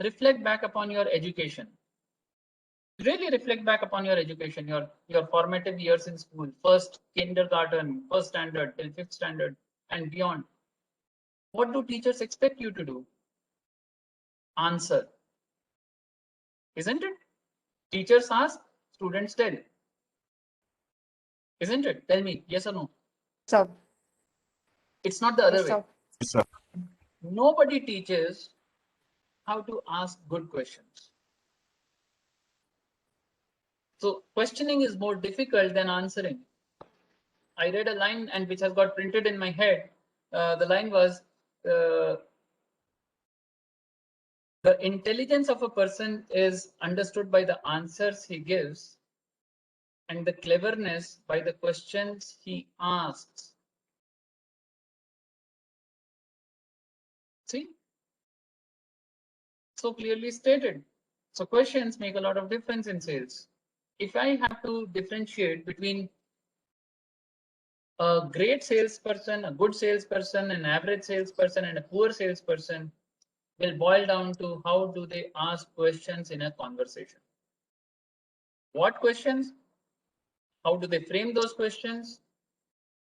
Reflect back upon your education. Really reflect back upon your education, your formative years in school, first kindergarten, first standard till 5th standard and beyond. What do teachers expect you to do? Answer. Isn't it? Teachers ask, students tell. Isn't it? Tell me, yes or no? So, it's not the other yes, way. sir. Yes, sir. Nobody teaches how to ask good questions. So questioning is more difficult than answering. I read a line and which has got printed in my head. The line was, the intelligence of a person is understood by the answers he gives, and the cleverness by the questions he asks. See? So clearly stated. So questions make a lot of difference in sales. If I have to differentiate between a great salesperson, a good salesperson, an average salesperson, and a poor salesperson, will boil down to how do they ask questions in a conversation. What questions? How do they frame those questions?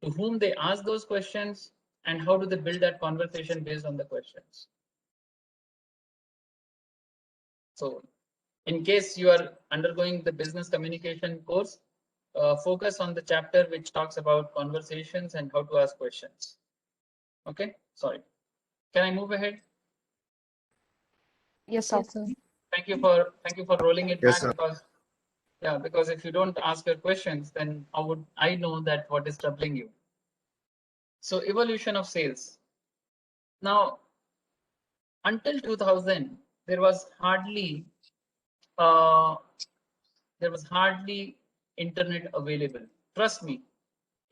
To whom they ask those questions? And how do they build that conversation based on the questions? So in case you are undergoing the business communication course, focus on the chapter which talks about conversations and how to ask questions. Okay, sorry. Can I move ahead? Yes, sir. Yes, sir. Thank you for rolling it Yes, back, sir. because if you don't ask your questions, then how would I know that what is troubling you? So evolution of sales. Now, until 2000, there was hardly internet available. Trust me.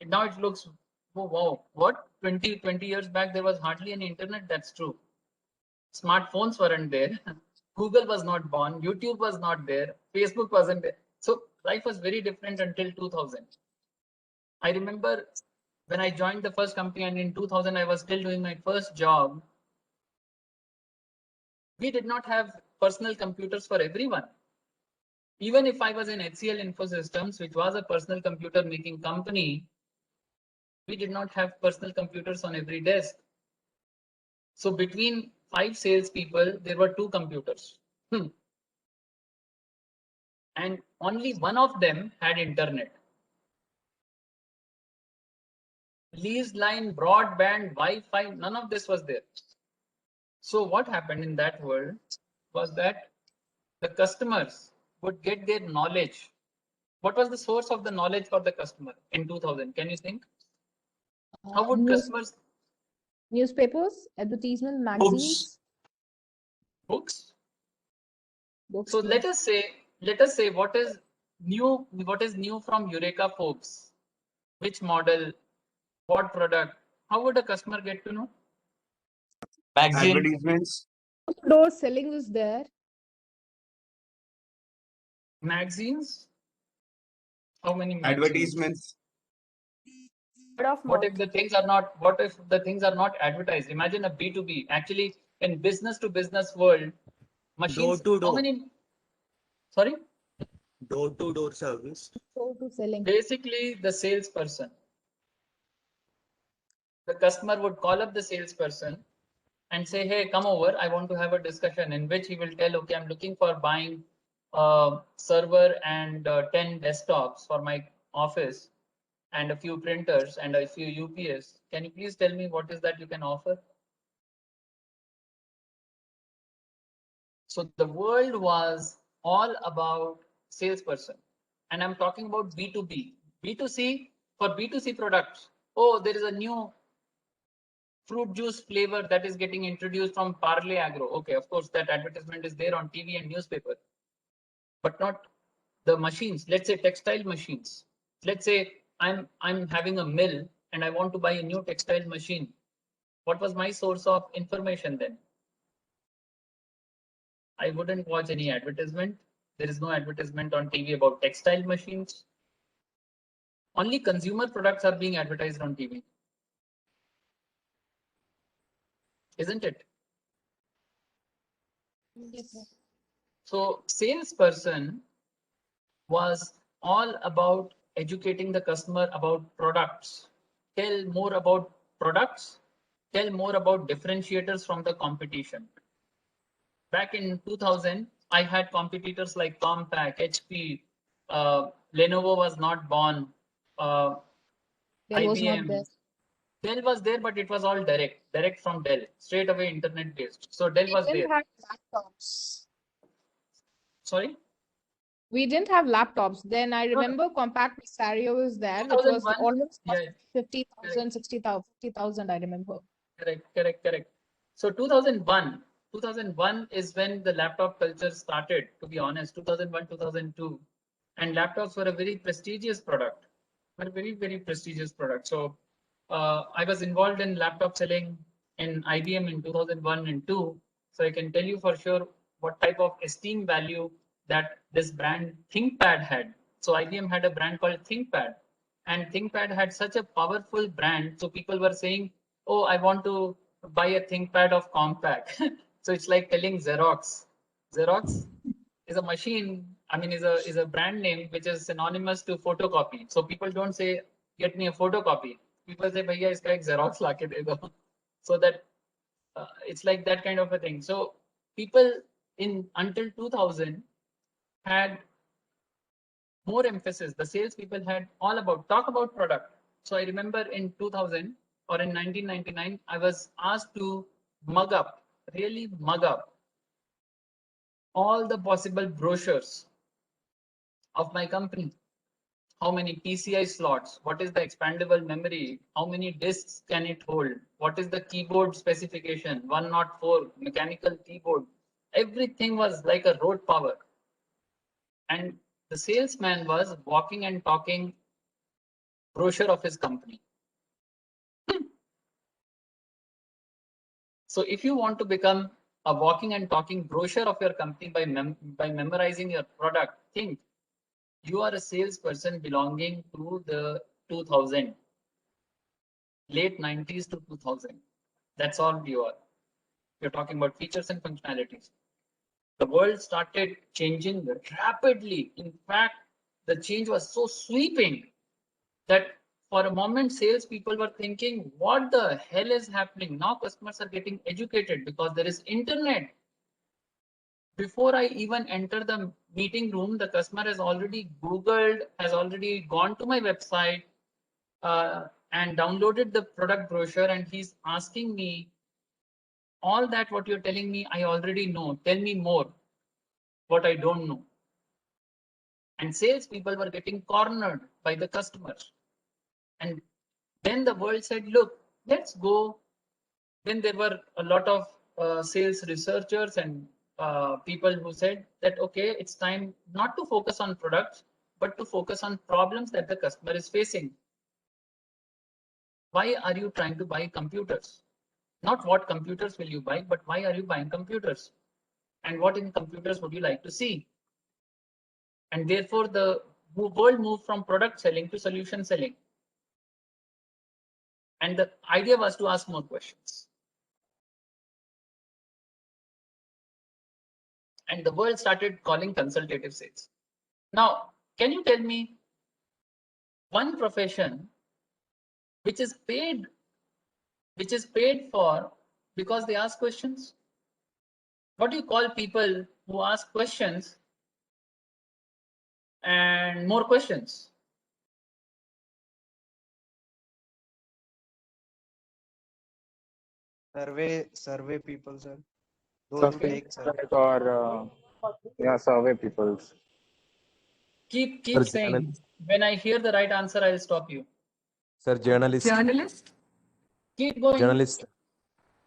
Now it looks, oh, wow, what 20 years back there was hardly any internet. That's true. Smartphones weren't there. Google was not born. YouTube was not there. Facebook wasn't there. So life was very different until 2000. I remember when I joined the first company, and in 2000 I was still doing my first job. We did not have personal computers for everyone. Even if I was in HCL Infosystems, which was a personal computer making company, we did not have personal computers on every desk. So between 5 salespeople, there were 2 computers. And only one of them had internet. Leased line, broadband, Wi-Fi, none of this was there. So what happened in that world was that the customers would get their knowledge. What was the source of the knowledge for the customer in 2000? Can you think? How would customers? Newspapers, advertisement, magazines. Books. Books, So yes. let us say what is new from Eureka Forbes? Which model? What product? How would a customer get to know? Magazine. Advertisements. Door selling was there. Magazines. How many magazines? Advertisements. What if the things are not? What if the things are not advertised? Imagine a B2B. Actually, in business to business world, machines. Door to door. How many? Sorry. Door to door service. Door to selling. Basically, the salesperson. The customer would call up the salesperson and say, hey, come over, I want to have a discussion, in which he will tell, okay, I'm looking for buying a server and 10 desktops for my office and a few printers and a few UPS. Can you please tell me what is that you can offer? So the world was all about salesperson. And I'm talking about B2B. B2C, for B2C products, oh, there is a new fruit juice flavor that is getting introduced from Parle Agro. Okay, of course, that advertisement is there on TV and newspaper, but not the machines. Let's say textile machines. Let's say I'm having a mill and I want to buy a new textile machine. What was my source of information then? I wouldn't watch any advertisement. There is no advertisement on TV about textile machines. Only consumer products are being advertised on TV. Isn't it? Yes. So salesperson was all about educating the customer about products. Tell more about products. Tell more about differentiators from the competition. Back in 2000, I had competitors like Compaq, HP, Lenovo was not born, Dell was not IBM. there. Dell was there, but it was all direct from Dell, straight away internet based. So Dell was there. We didn't have laptops. Sorry? We didn't have laptops. Then I remember Compaq Presario was there, which was 2001, almost yeah, 50,000, 60,000, 50,000, I remember. Correct. So 2001 is when the laptop culture started, to be honest, 2001, 2002. And laptops were a very prestigious product, very prestigious product. So I was involved in laptop selling in IBM in 2001 and 2. So I can tell you for sure what type of esteem value that this brand ThinkPad had. So IBM had a brand called ThinkPad, and ThinkPad had such a powerful brand. So people were saying, oh, I want to buy a ThinkPad of Compaq. So it's like telling Xerox. Xerox is a machine, I mean, is a brand name which is synonymous to photocopy. So people don't say, get me a photocopy. People say, bhaiya, iska ek Xerox la ke de do. So that it's like that kind of a thing. So people in until 2000 had more emphasis. The salespeople had all about talk about product. So I remember in 2000 or in 1999, I was asked to really mug up all the possible brochures of my company. How many PCI slots? What is the expandable memory? How many disks can it hold? What is the keyboard specification? 104 mechanical keyboard. Everything was like a road power. And the salesman was walking and talking brochure of his company. So if you want to become a walking and talking brochure of your company by memorizing your product, think You are a salesperson belonging to the 2000, late 90s to 2000. That's all you are. You're talking about features and functionalities. The world started changing rapidly. In fact, the change was so sweeping that for a moment, salespeople were thinking, what the hell is happening? Now customers are getting educated because there is internet. Before I even enter the meeting room, the customer has already Googled, has already gone to my website and downloaded the product brochure, and he's asking me, all that what you're telling me, I already know. Tell me more, what I don't know. And salespeople were getting cornered by the customers. And then the world said, look, let's go. Then there were a lot of sales researchers and people who said that, okay, it's time not to focus on products, but to focus on problems that the customer is facing. Why are you trying to buy computers? Not what computers will you buy, but why are you buying computers? And what in computers would you like to see? And therefore, the world moved from product selling to solution selling. And the idea was to ask more questions. And the world started calling consultative sales. Now, can you tell me one profession which is paid for because they ask questions? What do you call people who ask questions and more questions? Survey people, sir. Those who take survey. Or yeah, survey people. Keep Sir, saying. journalist. When I hear the right answer, I'll stop you. Sir, journalist. Journalist. Keep going. Journalist.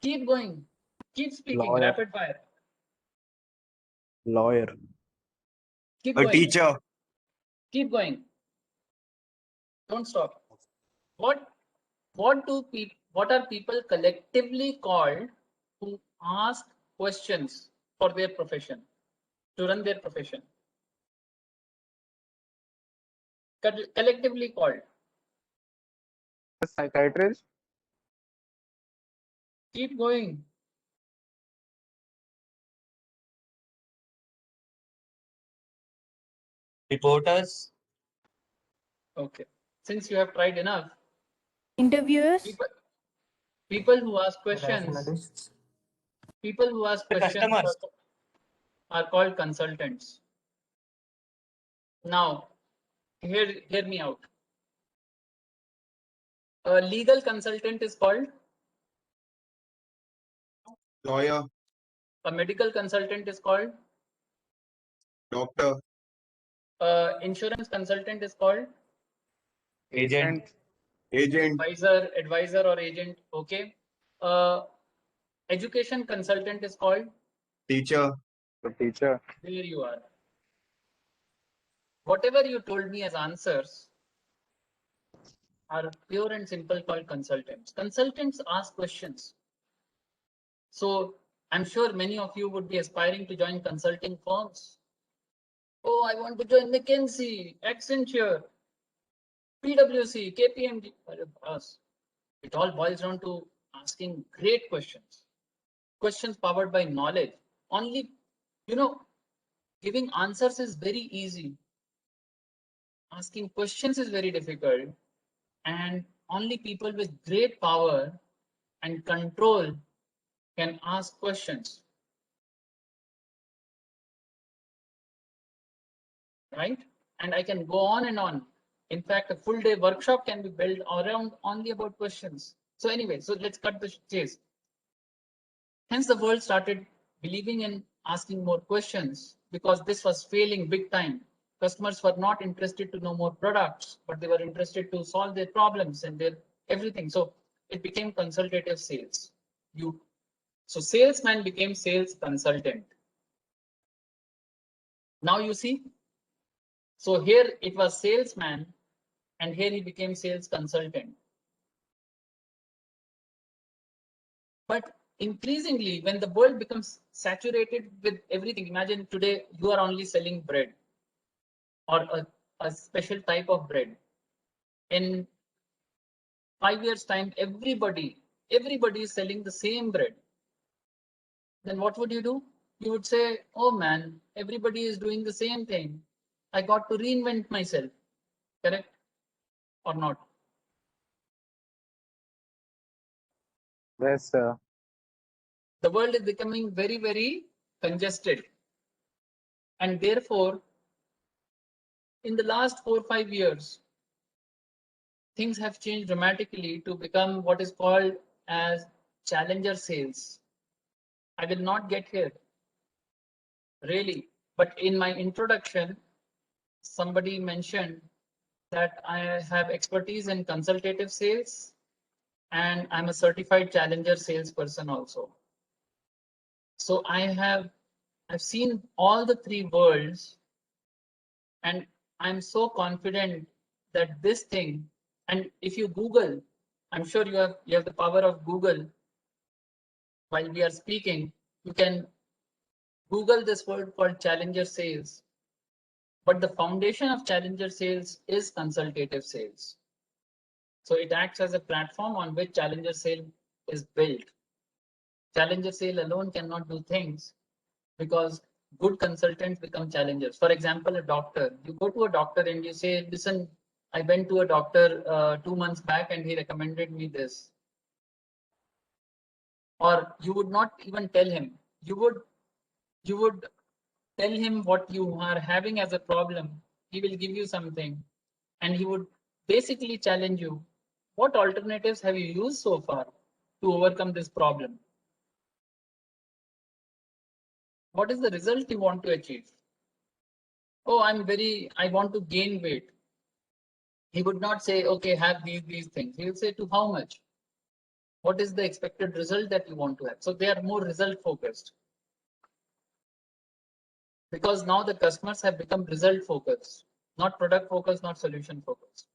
Keep going. Keep speaking. Lawyer. Rapid fire. Lawyer. Keep A going. teacher. Keep going. Don't stop. What are people collectively called who ask questions for their profession, to run their profession? Collectively called. Psychiatrist. Keep going. Reporters. Okay. Since you have tried enough. Interviewers. People who ask questions. Rationalists. People who ask The questions customers. are called consultants. Now, hear me out. A legal consultant is called Lawyer. a medical consultant is called Doctor. insurance consultant is called Agent. Agent. advisor or agent. Okay. Education consultant is called Teacher. The teacher. There you are. Whatever you told me as answers are pure and simple called consultants. Consultants ask questions. So I'm sure many of you would be aspiring to join consulting firms. Oh, I want to join McKinsey, Accenture, PwC, KPMG. It all boils down to asking great questions. Questions powered by knowledge. Only, giving answers is very easy. Asking questions is very difficult. And only people with great power and control can ask questions. Right? And I can go on and on. In fact, a full day workshop can be built around only about questions. So anyway, so let's cut the chase. Hence, the world started believing in asking more questions because this was failing big time. Customers were not interested to know more products, but they were interested to solve their problems and their everything. So it became consultative sales. So salesman became sales consultant. Now you see. So here it was salesman, and here he became sales consultant. But increasingly, when the world becomes saturated with everything, imagine today you are only selling bread or a special type of bread. In 5 years' time, everybody is selling the same bread. Then what would you do? You would say, oh man, everybody is doing the same thing. I got to reinvent myself. Correct or not? Yes, sir. The world is becoming very, very congested. And therefore, in the last 4 or 5 years, things have changed dramatically to become what is called as challenger sales. I will not get here, really. But in my introduction, somebody mentioned that I have expertise in consultative sales and I'm a certified challenger salesperson also. So I've seen all the three worlds, and I'm so confident that this thing, and if you Google, I'm sure you have the power of Google. While we are speaking, you can Google this word called challenger sales. But the foundation of challenger sales is consultative sales. So it acts as a platform on which challenger sale is built. Challenger sale alone cannot do things because good consultants become challengers. For example, a doctor, you go to a doctor and you say, listen, I went to a doctor 2 months back and he recommended me this. Or you would not even tell him. You would tell him what you are having as a problem. He will give you something and he would basically challenge you. What alternatives have you used so far to overcome this problem? What is the result you want to achieve? Oh, I want to gain weight. He would not say, okay, have these things. He will say, to how much? What is the expected result that you want to have? So they are more result focused. Because now the customers have become result focused, not product focused, not solution focused.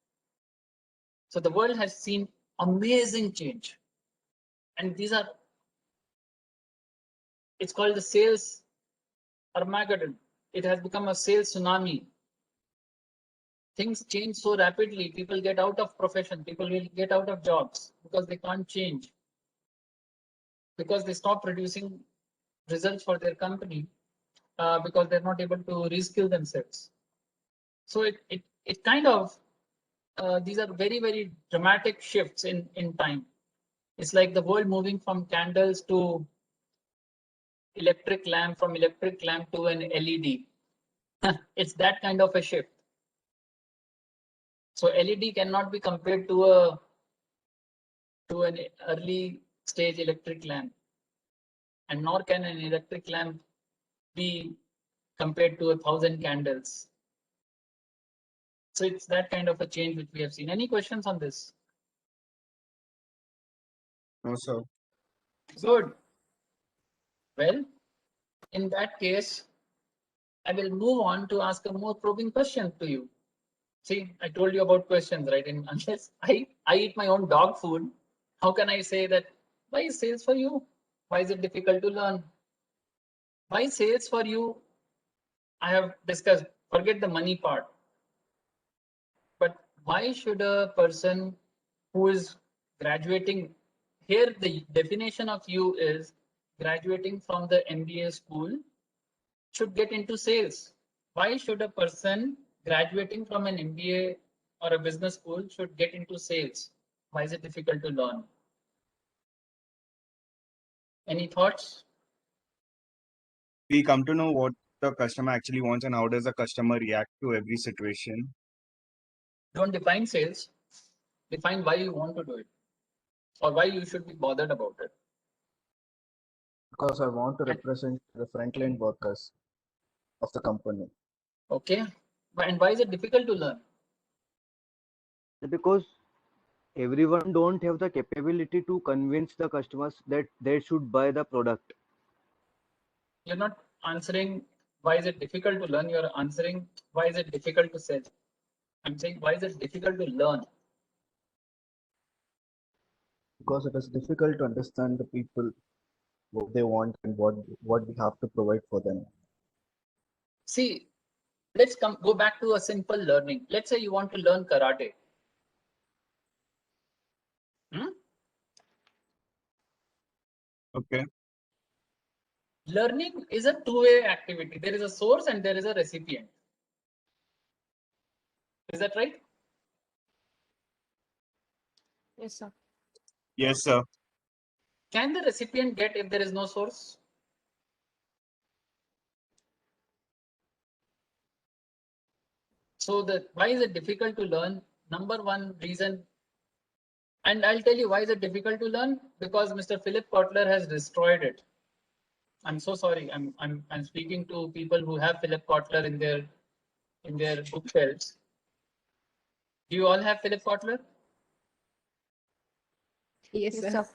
So the world has seen amazing change. And it's called the sales Armageddon. It has become a sales tsunami. Things change so rapidly. People get out of profession. People will get out of jobs because they can't change. Because they stop producing results for their company because they're not able to reskill themselves. So it kind of, these are very, very dramatic shifts in time. It's like the world moving from candles to electric lamp, from electric lamp to an LED. It's that kind of a shift. So LED cannot be compared to an early stage electric lamp, and nor can an electric lamp be compared to 1,000 candles. So it's that kind of a change which we have seen. Any questions on this? No, sir. Good. Well, in that case, I will move on to ask a more probing question to you. See, I told you about questions, right? And unless I eat my own dog food, how can I say that, why is sales for you? Why is it difficult to learn? Why sales for you? I have discussed, forget the money part. But why should a person who is graduating, here the definition of you is graduating from the MBA school should get into sales? Why should a person graduating from an MBA or a business school should get into sales? Why is it difficult to learn? Any thoughts? We come to know what the customer actually wants and how does the customer react to every situation. Don't define sales. Define why you want to do it or why you should be bothered about it. Because I want to represent the frontline workers of the company. Okay. And why is it difficult to learn? Because everyone don't have the capability to convince the customers that they should buy the product. You're not answering why is it difficult to learn. You're answering why is it difficult to sell. I'm saying why is it difficult to learn? Because it is difficult to understand the people, what they want and what we have to provide for them. See, let's go back to a simple learning. Let's say you want to learn karate. Okay. Learning is a two-way activity. There is a source and there is a recipient. Is that right? Yes, sir. Yes, sir. Can the recipient get if there is no source? So why is it difficult to learn? Number one reason, and I'll tell you why is it difficult to learn, because Mr. Philip Kotler has destroyed it. I'm so sorry. I'm speaking to people who have Philip Kotler in their bookshelves. Do you all have Philip Kotler? Yes, sir.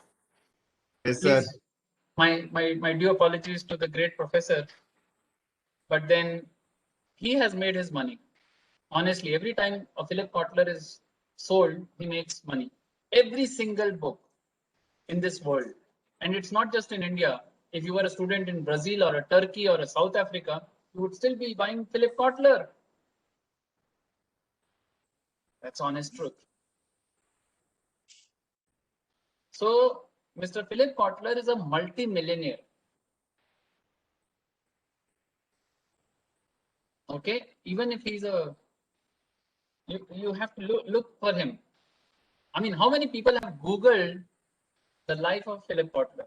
Yes, sir. Please, my due apologies to the great professor, but then he has made his money. Honestly, every time a Philip Kotler is sold, he makes money. Every single book in this world, and it's not just in India. If you were a student in Brazil or a Turkey or a South Africa, you would still be buying Philip Kotler. That's honest truth. So Mr. Philip Kotler is a multi-millionaire. Okay, even if he's you have to look for him. I mean, how many people have Googled the life of Philip Kotler?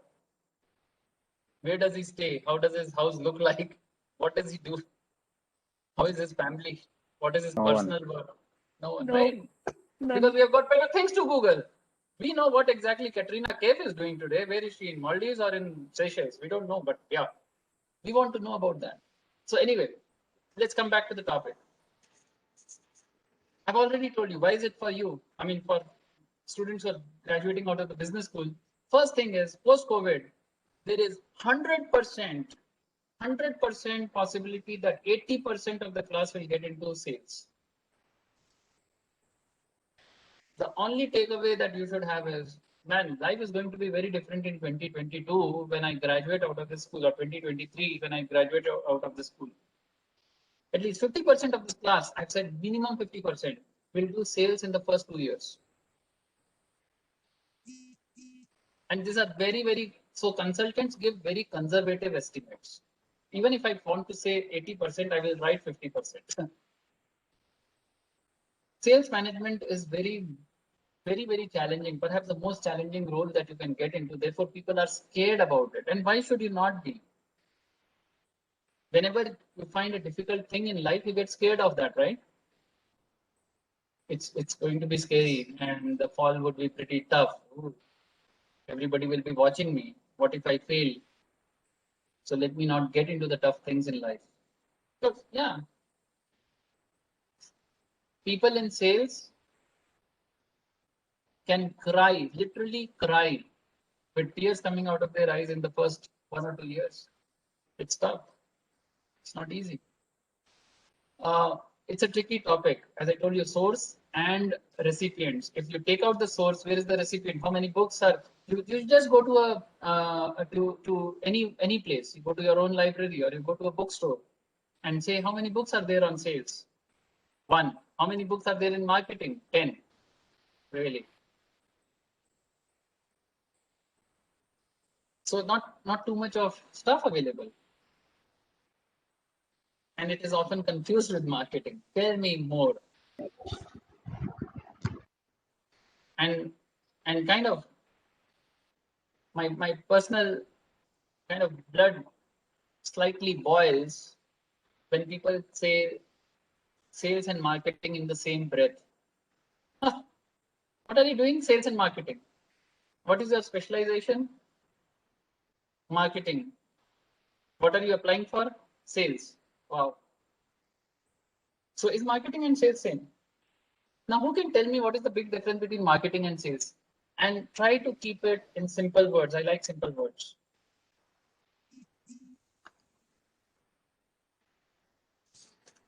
Where does he stay? How does his house look like? What does he do? How is his family? What is his personal work? No one, right? Because we have got better things to Google. We know what exactly Katrina Kaif is doing today. Where is she? In Maldives or in Seychelles? We don't know, but yeah, we want to know about that. So anyway, let's come back to the topic. I've already told you, why is it for you? I mean, for students who are graduating out of the business school, first thing is post-COVID, there is 100% possibility that 80% of the class will get into sales. The only takeaway that you should have is, man, life is going to be very different in 2022 when I graduate out of the school, or 2023 when I graduate out of the school. At least 50% of this class, I've said minimum 50%, will do sales in the first 2 years. And these are very, so consultants give very conservative estimates. Even if I want to say 80%, I will write 50%. Sales management is very challenging, perhaps the most challenging role that you can get into. Therefore, people are scared about it. And why should you not be? Whenever you find a difficult thing in life, you get scared of that, right? It's going to be scary, and the fall would be pretty tough. Ooh, everybody will be watching me. What if I fail? So let me not get into the tough things in life. So yeah, people in sales can cry, literally cry, with tears coming out of their eyes in the first 1 or 2 years. It's tough. It's not easy. It's a tricky topic. As I told you, source and recipients. If you take out the source, where is the recipient? How many books are? You just go to to any place. You go to your own library or you go to a bookstore and say how many books are there on sales. 1. How many books are there in marketing? 10. Really. So not too much of stuff available. And it is often confused with marketing. Tell me more. And kind of my personal kind of blood slightly boils when people say sales and marketing in the same breath. Huh. What are you doing? Sales and marketing. What is your specialization? Marketing. What are you applying for? Sales. Wow. So is marketing and sales same? Now, who can tell me what is the big difference between marketing and sales? And try to keep it in simple words. I like simple words.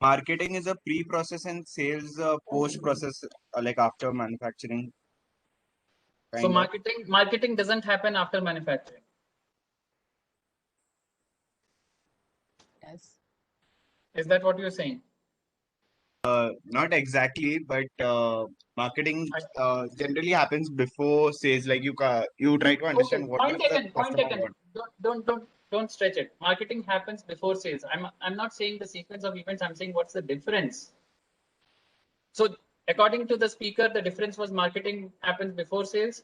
Marketing is a pre-process and sales post-process, like after manufacturing. So marketing doesn't happen after manufacturing. Yes. Is that what you're saying? Not exactly, but marketing generally happens before sales. Like you try to Okay, understand what point does the taken, point customer taken. want. Don't stretch it. Marketing happens before sales. I'm not saying the sequence of events. I'm saying what's the difference. So according to the speaker, the difference was marketing happens before sales.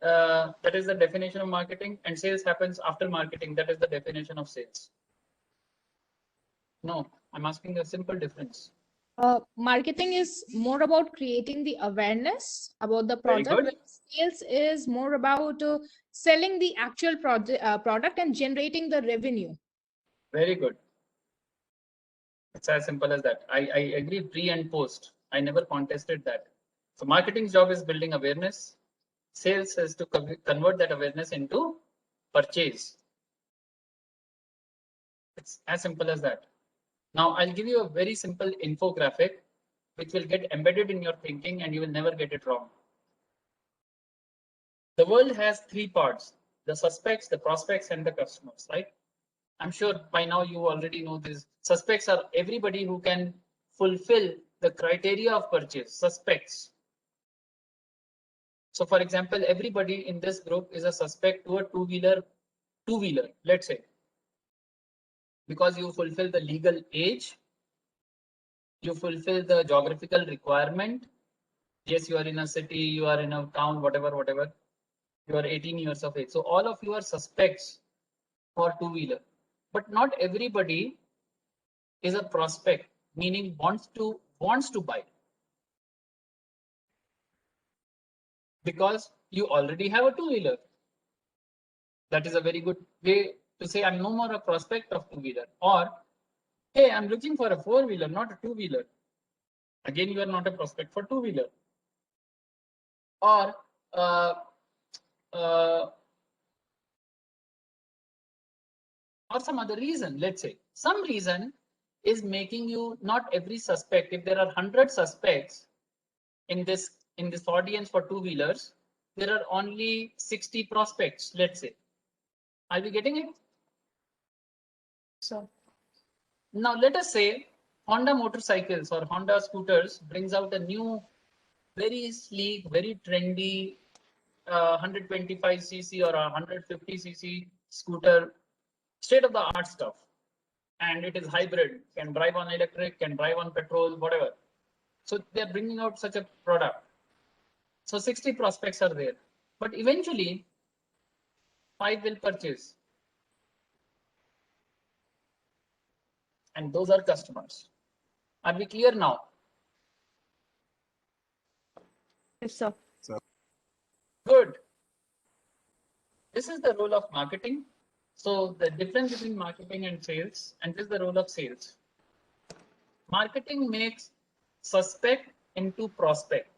That is the definition of marketing, and sales happens after marketing. That is the definition of sales. No, I'm asking a simple difference. Marketing is more about creating the awareness about the Very product. good. Sales is more about selling the actual product and generating the revenue. Very good. It's as simple as that. I agree pre and post. I never contested that. So marketing's job is building awareness. Sales is to convert that awareness into purchase. It's as simple as that. Now I'll give you a very simple infographic which will get embedded in your thinking and you will never get it wrong. The world has three parts: the suspects, the prospects, and the customers, right? I'm sure by now you already know this. Suspects are everybody who can fulfill the criteria of purchase. Suspects. So for example, everybody in this group is a suspect to a two-wheeler, let's say, because you fulfill the legal age, you fulfill the geographical requirement. Yes, you are in a city, you are in a town, whatever, you are 18 years of age. So all of you are suspects for two-wheeler, but not everybody is a prospect, meaning wants to buy, because you already have a two-wheeler. That is a very good way to say I'm no more a prospect of two-wheeler. Or, hey, I'm looking for a four-wheeler, not a two-wheeler. Again, you are not a prospect for two-wheeler. Or some other reason, let's say some reason is making you not every suspect. If there are 100 suspects in this audience for two-wheelers, there are only 60 prospects, let's say. Are we getting it? So now let us say Honda motorcycles or Honda scooters brings out a new, very sleek, very trendy 125cc or a 150cc scooter, state of the art stuff, and it is hybrid, can drive on electric, can drive on petrol, whatever. So they're bringing out such a product. So 60 prospects are there, but eventually 5 will purchase, and those are customers. Are we clear now? yes, sir. Good. This is the role of marketing. So the difference between marketing and sales, and this is the role of sales. Marketing makes suspect into prospect.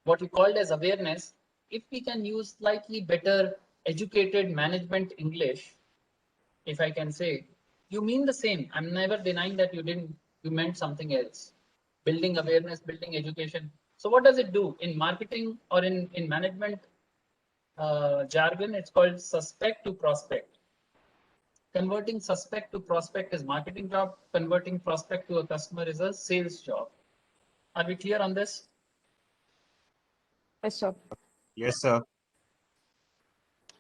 What we called as awareness, if we can use slightly better educated management English, if I can say, you mean the same. I'm never denying that you meant something else. Building awareness, building education. So what does it do in marketing or in management jargon? It's called suspect to prospect. Converting suspect to prospect is marketing job. Converting prospect to a customer is a sales job. Are we clear on this? Yes, sir. Yes, sir.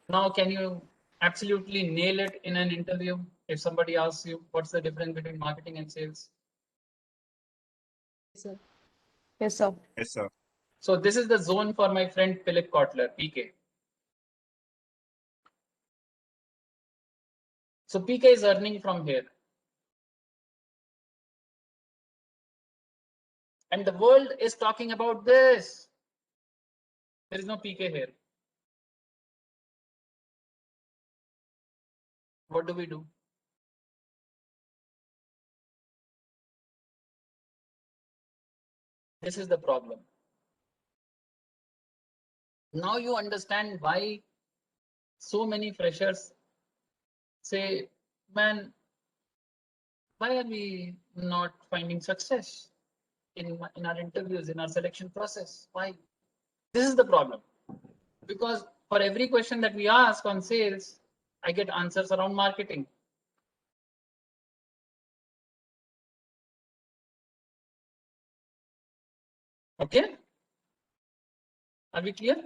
Now, can you absolutely nail it in an interview? If somebody asks you what's the difference between marketing and sales? Yes, sir. Yes, sir. Yes, sir. So this is the zone for my friend Philip Kotler, PK. So PK is earning from here. And the world is talking about this. There is no PK here. What do we do? This is the problem. Now you understand why so many freshers say, man, why are we not finding success in our interviews, in our selection process? Why? This is the problem. Because for every question that we ask on sales, I get answers around marketing. Okay. Are we clear?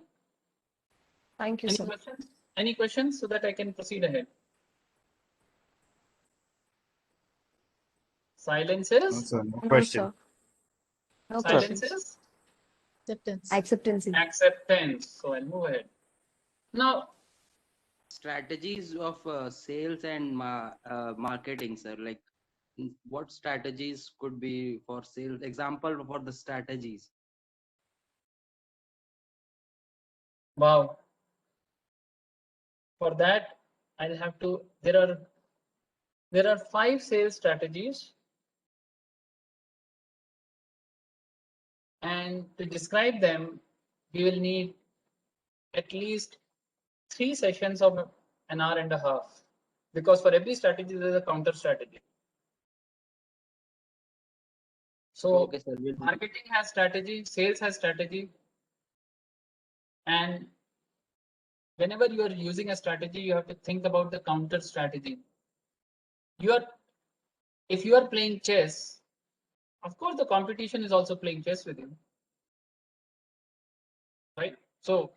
Thank you, Any sir. questions? Any questions so that I can proceed ahead? Silence No, is? sir, no No, question. sir. No Silence questions. is? Acceptance. Acceptance. Acceptance. So I'll move ahead. Now, Strategies of sales and marketing, sir. Like, what strategies could be for sales? Example for the strategies. wow. For that, I'll have to, there are 5 sales strategies. And to describe them, we will need at least 3 sessions of an hour and a half. Because for every strategy, there's a counter strategy. So Okay, sir. marketing has strategy, sales has strategy. And whenever you are using a strategy, you have to think about the counter strategy. If you are playing chess, of course, the competition is also playing chess with you. Right? So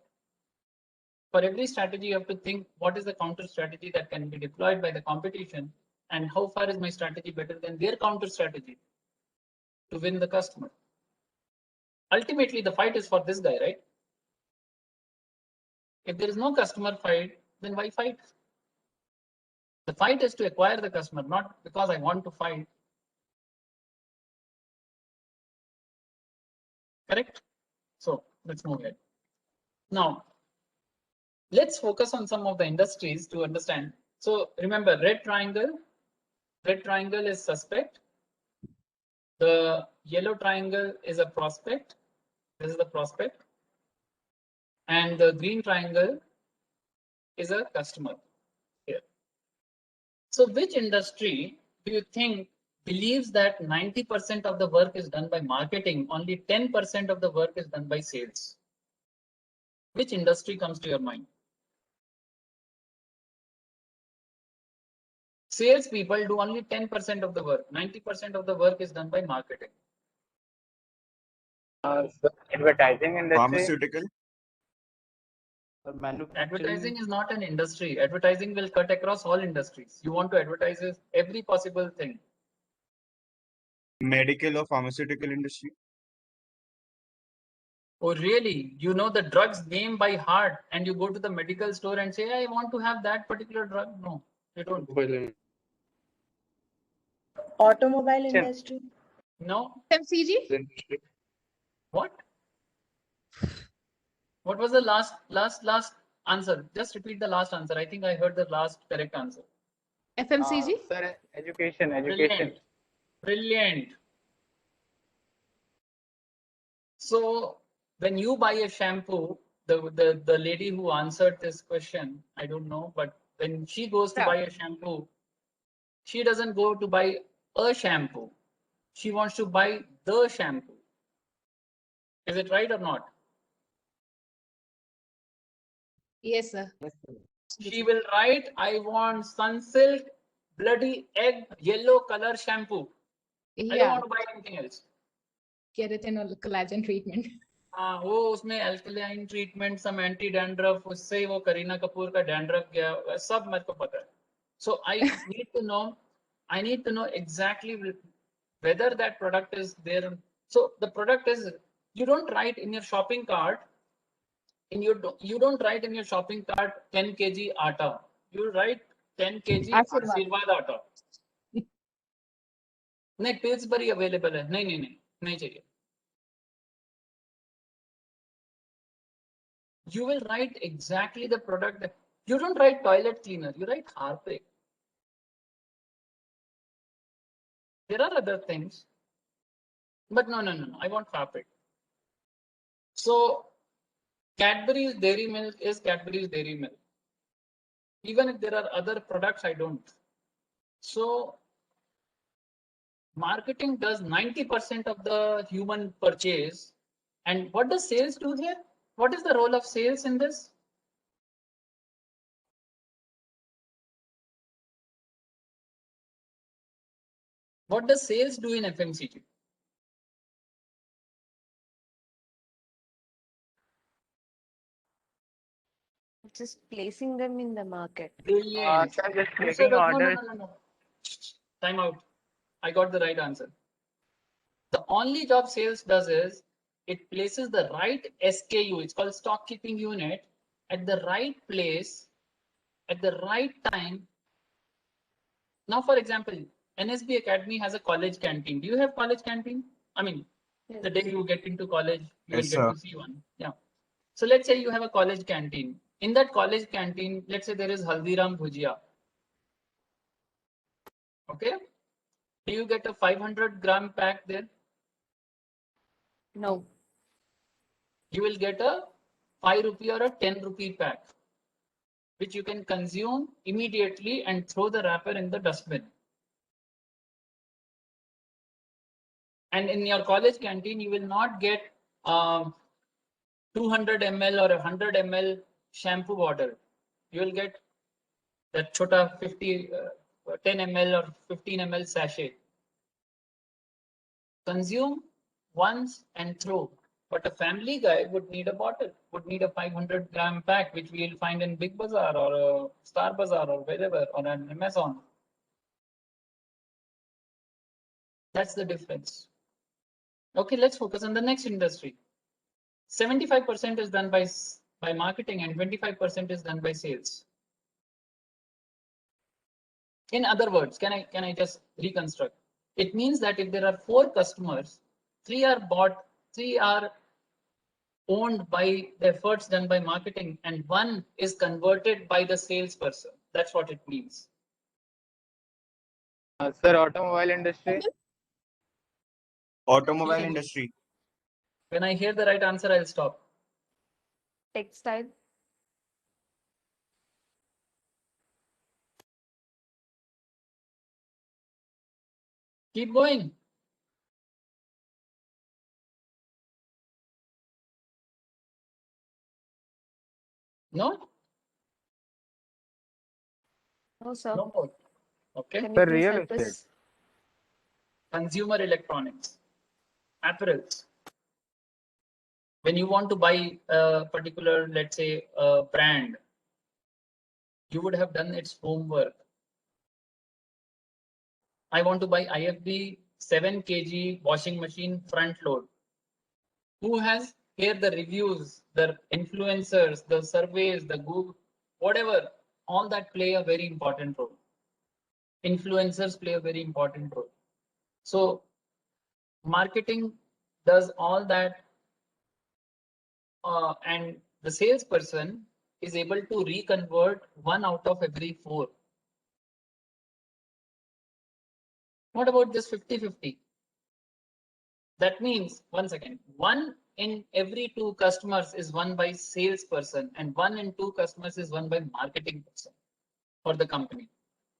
for every strategy, you have to think what is the counter strategy that can be deployed by the competition, and how far is my strategy better than their counter strategy to win the customer. Ultimately, the fight is for this guy, right? If there is no customer fight, then why fight? The fight is to acquire the customer, not because I want to fight. Correct? So let's move ahead. Now, let's focus on some of the industries to understand. So remember, red triangle is suspect. The yellow triangle is a prospect. This is the prospect. And the green triangle is a customer here. So which industry do you think believes that 90% of the work is done by marketing, only 10% of the work is done by sales? Which industry comes to your mind? Sales people do only 10% of the work. 90% of the work is done by marketing. So advertising industry. Pharmaceutical. Advertising is not an industry. Advertising will cut across all industries. You want to advertise every possible thing. Medical or pharmaceutical industry. Oh, really? You know the drug's name by heart, and you go to the medical store and say, I want to have that particular drug? No, you don't. Automobile industry. No. FMCG. What? What was the last answer? Just repeat the last answer. I think I heard the last correct answer. FMCG. Sir, education. Brilliant. Brilliant. So when you buy a shampoo, the lady who answered this question, I don't know, but when she goes to buy a shampoo, she doesn't go to buy a shampoo. She wants to buy the shampoo. Is it right or not? Yes, sir. She will write, I want Sunsilk bloody egg yellow color shampoo. Yeah. I don't want to buy anything else. Keratin or collagen treatment. हाँ वो उसमें alkaline treatment some anti dandruff उससे वो करीना कपूर का dandruff गया सब मेरे को पता है so I need to know exactly whether that product is there. So the product is, you don't write in your shopping cart you don't write in your shopping cart 10 kg atta, you write 10 kg आशीर्वाद आटा. नहीं Pillsbury available है, नहीं चाहिए. You will write exactly the product. You don't write toilet cleaner, you write Harpic. There are other things, but no, I want Harpic. So Cadbury's Dairy Milk is Cadbury's Dairy Milk. Even if there are other products, I don't. So marketing does 90% of the human purchase. And what does sales do here? What is the role of sales in this? What does sales do in FMCG? just placing them in the market. Brilliant. Sir, just You taking said, no, orders. no. Time out. I got the right answer. The only job sales does is it places the right SKU, it's called stock keeping unit, at the right place, at the right time. Now, for example, NSB Academy has a college canteen. Do you have college canteen? I mean, the day you get into college, you will Yes, get sir. to see one. Yeah. So let's say you have a college canteen. In that college canteen, let's say there is Haldiram Bhujia. Okay. Do you get a 500-gram pack there? No. You will get a 5 rupee or a 10 rupee pack, which you can consume immediately and throw the wrapper in the dustbin. And in your college canteen, you will not get 200 ml or 100 ml shampoo bottle. You will get that chota 10 ml or 15 ml sachet. Consume once and throw. But a family guy would need a bottle, would need a 500-gram pack, which we'll find in Big Bazaar or a Star Bazaar or wherever, or an Amazon. That's the difference. Okay, let's focus on the next industry. 75% is done by marketing and 25% is done by sales. In other words, can I just reconstruct? It means that if there are 4 customers, 3 are owned by the efforts done by marketing and 1 is converted by the salesperson. That's what it means. Sir, automobile industry. Automobile industry. When I hear the right answer, I'll stop. Textile. Keep going. No? No, sir. No more. Okay. Can you please real help estate. us? Consumer electronics, apparels. When you want to buy a particular, let's say, a brand, you would have done its homework. I want to buy IFB 7 kg washing machine front load. Who has here the reviews, the influencers, the surveys, the Google, whatever, all that play a very important role. Influencers play a very important role. So marketing does all that, and the salesperson is able to reconvert 1 out of every 4. What about this 50-50? That means, 1 second, 1 in every 2 customers is won by salesperson and 1 in 2 customers is won by marketing person for the company.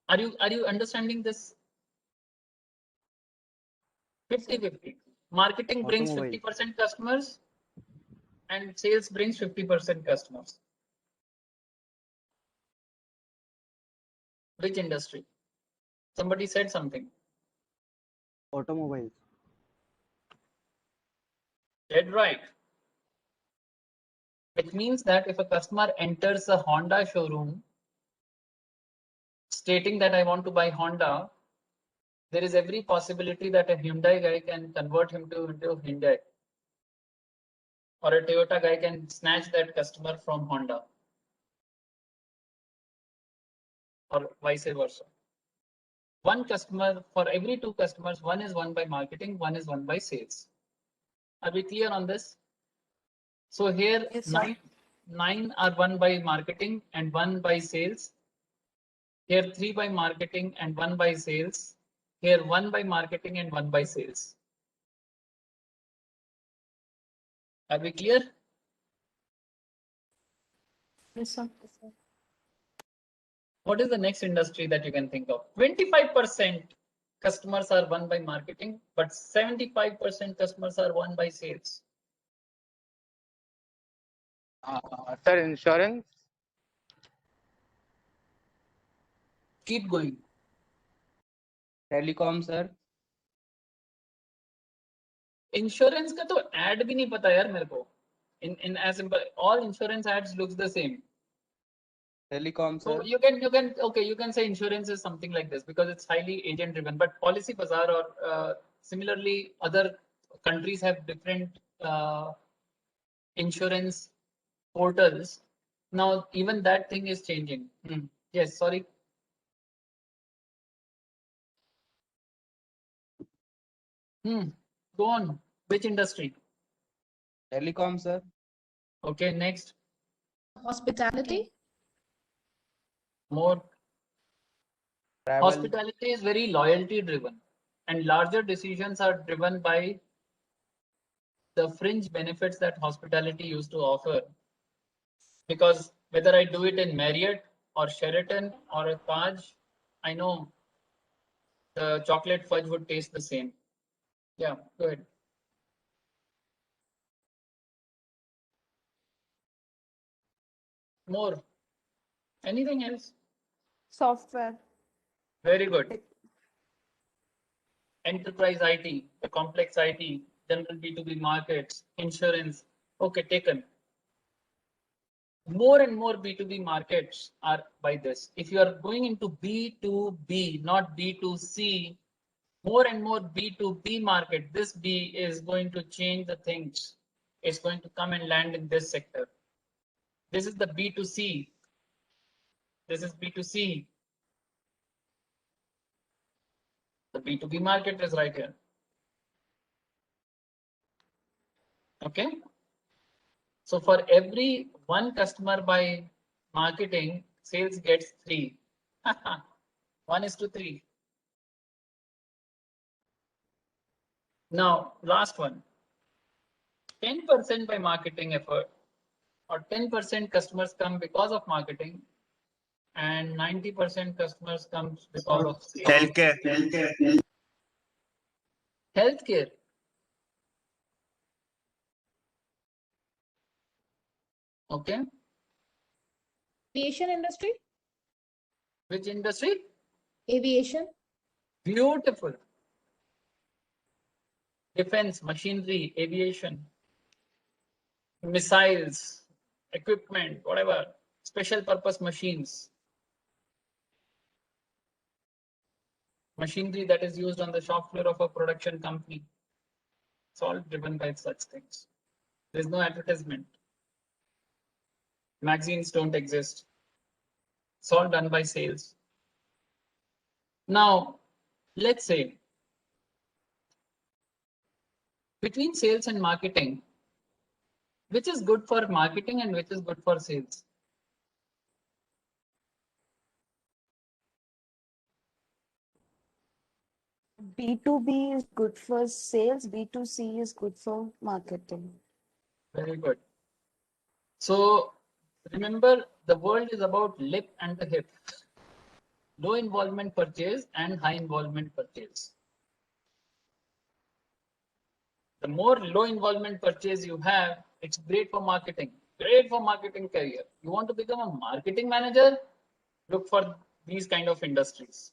Are you understanding this? 50-50. Marketing brings Automobile. 50% customers and sales brings 50% customers. Which industry? Somebody said something. Automobiles. Dead right. Which means that if a customer enters a Honda showroom stating that I want to buy Honda, there is every possibility that a Hyundai guy can convert him into Hyundai. Or a Toyota guy can snatch that customer from Honda. Or vice versa. 1 customer, for every 2 customers, 1 is won by marketing, 1 is won by sales. Are we clear on this? So here, Yes, 9 are won by marketing and 1 by sales. Here 3 by marketing and 1 by sales. Here 1 by marketing and 1 by sales. Are we clear? Yes, sir. What is the next industry that you can think of? 25% customers are won by marketing, but 75% customers are won by sales. Sir, insurance. Keep going. Telecom, sir. Insurance का तो ad भी नहीं पता यार मेरे को. In as simple, all insurance ads looks the same. Telecom, So sir. you can say insurance is something like this because it's highly agent driven. But Policy Bazaar or similarly other countries have different insurance portals. Now even that thing is changing. Yes, sorry. Go on. Which industry? Telecom, sir. Okay, next. Hospitality. More. Travel. Hospitality is very loyalty driven, and larger decisions are driven by the fringe benefits that hospitality used to offer. Because whether I do it in Marriott or Sheraton or a Taj, I know the chocolate fudge would taste the same. Yeah, go ahead. More. Anything else? Software. Very good. Enterprise IT, the complex IT, general B2B markets, insurance. Okay, taken. More and more B2B markets are by this. If you are going into B2B, not B2C, more and more B2B market, this B is going to change the things. It's going to come and land in this sector. This is the B2C. This is B2C. The B2B market is right here. Okay. So for every one customer by marketing, sales gets 3. 1:3. Now, last one. 10% by marketing effort, or 10% customers come because of marketing, and 90% customers comes because of sales. Healthcare. Healthcare. Okay. Aviation industry. Which industry? Aviation. Beautiful. Defense, machinery, aviation, missiles, equipment, whatever, special purpose machines, machinery that is used on the shop floor of a production company. It's all driven by such things. There's no advertisement. Magazines don't exist. It's all done by sales. Now, let's say between sales and marketing, which is good for marketing and which is good for sales? B2B is good for sales, B2C is good for marketing. Very good. So remember, the world is about lip and the hip. Low involvement purchase and high involvement purchase. The more low involvement purchase you have, it's great for marketing. Great for marketing career. You want to become a marketing manager? Look for these kind of industries.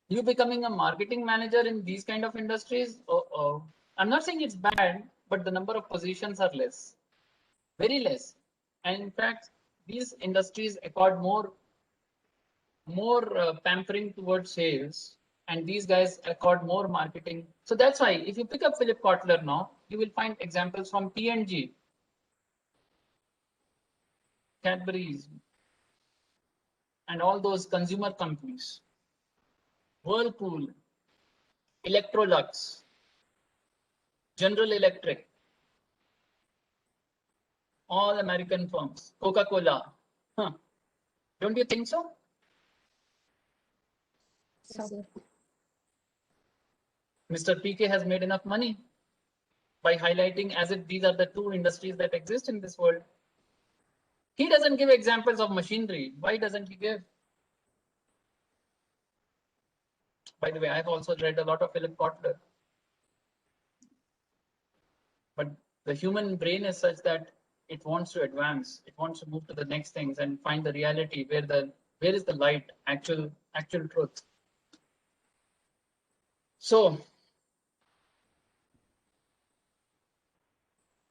You becoming a marketing manager in these kind of industries? I'm not saying it's bad, but the number of positions are less. Very less. And in fact, these industries accord more pampering towards sales, and these guys accord more marketing. So that's why if you pick up Philip Kotler now, you will find examples from P&G, Cadbury's, and all those consumer companies, Whirlpool, Electrolux, General Electric, all American firms, Coca-Cola. Don't you think so? Mr. PK has made enough money by highlighting as if these are the two industries that exist in this world. He doesn't give examples of machinery. Why doesn't he give? By the way, I've also read a lot of Philip Kotler. But the human brain is such that it wants to advance. It wants to move to the next things and find the reality where is the light, actual truth. So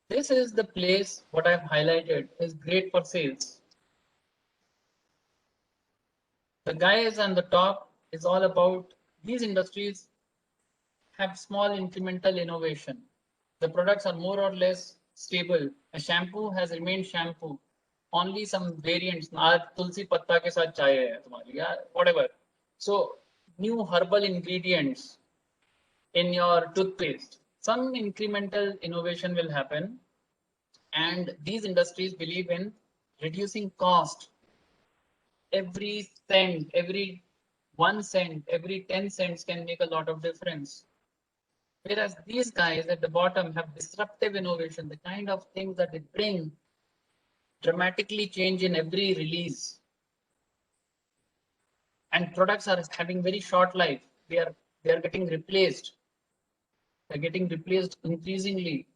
this is the place, what I've highlighted is great for sales. The guys on the top is all about these industries have small incremental innovation. The products are more or less stable. A shampoo has remained shampoo. Only some variants. Tulsi patta ke saath chai hai tumhari, yeah, whatever. So new herbal ingredients in your toothpaste. Some incremental innovation will happen, and these industries believe in reducing cost. Every cent, every 1 cent, every 10 cents can make a lot of difference. Whereas these guys at the bottom have disruptive innovation, the kind of things that they bring dramatically change in every release. And products are having very short life. They are getting replaced. They're getting replaced increasingly.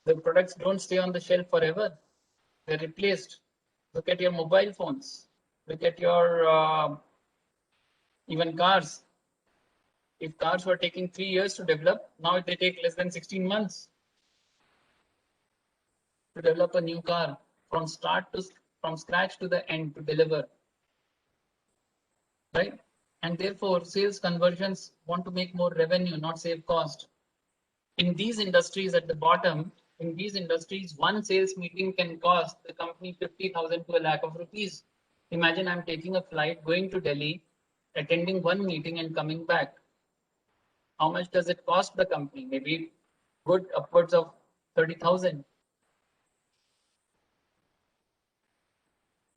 The products don't stay on the shelf forever. They're replaced. Look at your mobile phones. Look at your even cars. If cars were taking 3 years to develop, now they take less than 16 months to develop a new car from scratch to the end to deliver. Right? And therefore, sales conversions want to make more revenue, not save cost. In these industries at the bottom, in these industries, one sales meeting can cost the company 50,000 to a lakh of rupees. Imagine I'm taking a flight, going to Delhi, attending one meeting and coming back. How much does it cost the company? Maybe good upwards of 30,000.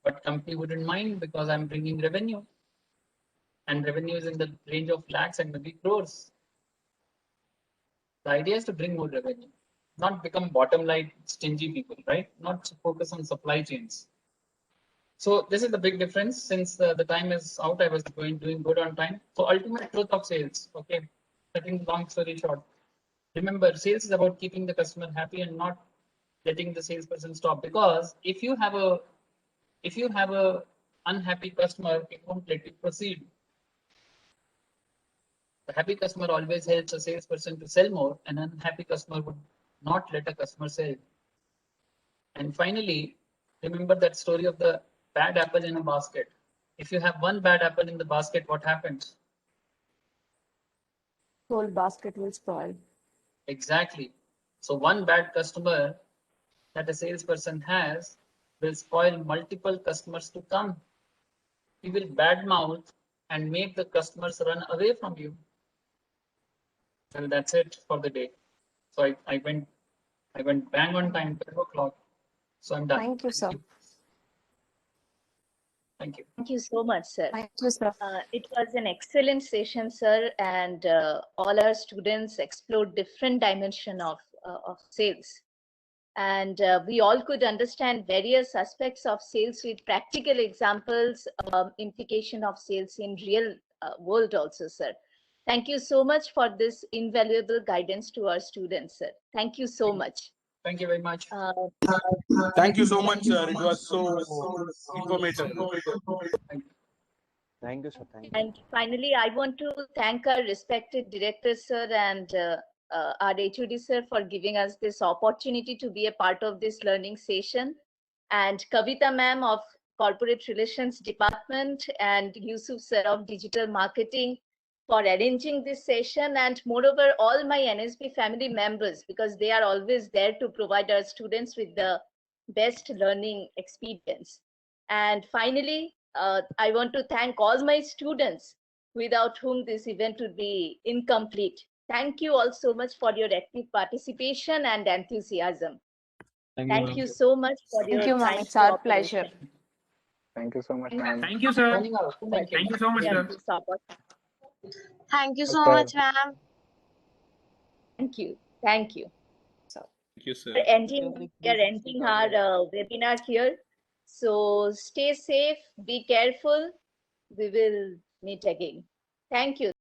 But company wouldn't mind because I'm bringing revenue. And revenue is in the range of lakhs and maybe crores. The idea is to bring more revenue, not become bottom line stingy people, right? Not focus on supply chains. So this is the big difference. Since the time is out, I was doing good on time. So ultimate truth of sales. Okay, cutting long story short. Remember, sales is about keeping the customer happy and not letting the salesperson stop. Because if you have a unhappy customer, it won't let you proceed. The happy customer always helps a salesperson to sell more, and an unhappy customer would not let a customer sell. And finally, remember that story of the bad apple in a basket. If you have one bad apple in the basket, what happens? Whole basket will spoil. Exactly. So one bad customer that a salesperson has will spoil multiple customers to come. He will badmouth and make the customers run away from you. Well, that's it for the day. So I went bang on time, 12 o'clock. So I'm done. Thank you, sir. Thank you. Thank you so much, sir. Thank you, sir. It was an excellent session, sir, and all our students explored different dimension of sales. And we all could understand various aspects of sales with practical examples, implication of sales in real world also, sir. Thank you so much for this invaluable guidance to our students, sir. Thank you so much. Thank you very much. Thank you so much, sir. It was so informative. Thank you, sir. Thank you. And finally, I want to thank our respected director, sir, and our HOD, sir, for giving us this opportunity to be a part of this learning session. And Kavita ma'am of Corporate Relations Department and Yusuf sir of Digital Marketing for arranging this session, and moreover, all my NSB family members, because they are always there to provide our students with the best learning experience. And finally, I want to thank all my students without whom this event would be incomplete. Thank you all so much for your active participation and enthusiasm. Thank you so much for your Thank you, ma'am. kind It's our cooperation. pleasure. Thank you so much, ma'am. Thank you, sir. Signing out. Thank you. Thank you so much, sir. Thank you so Okay. much, ma'am. Thank you. Thank you. Thank you, sir. We are ending our webinar here. So stay safe, be careful. We will meet again. Thank you.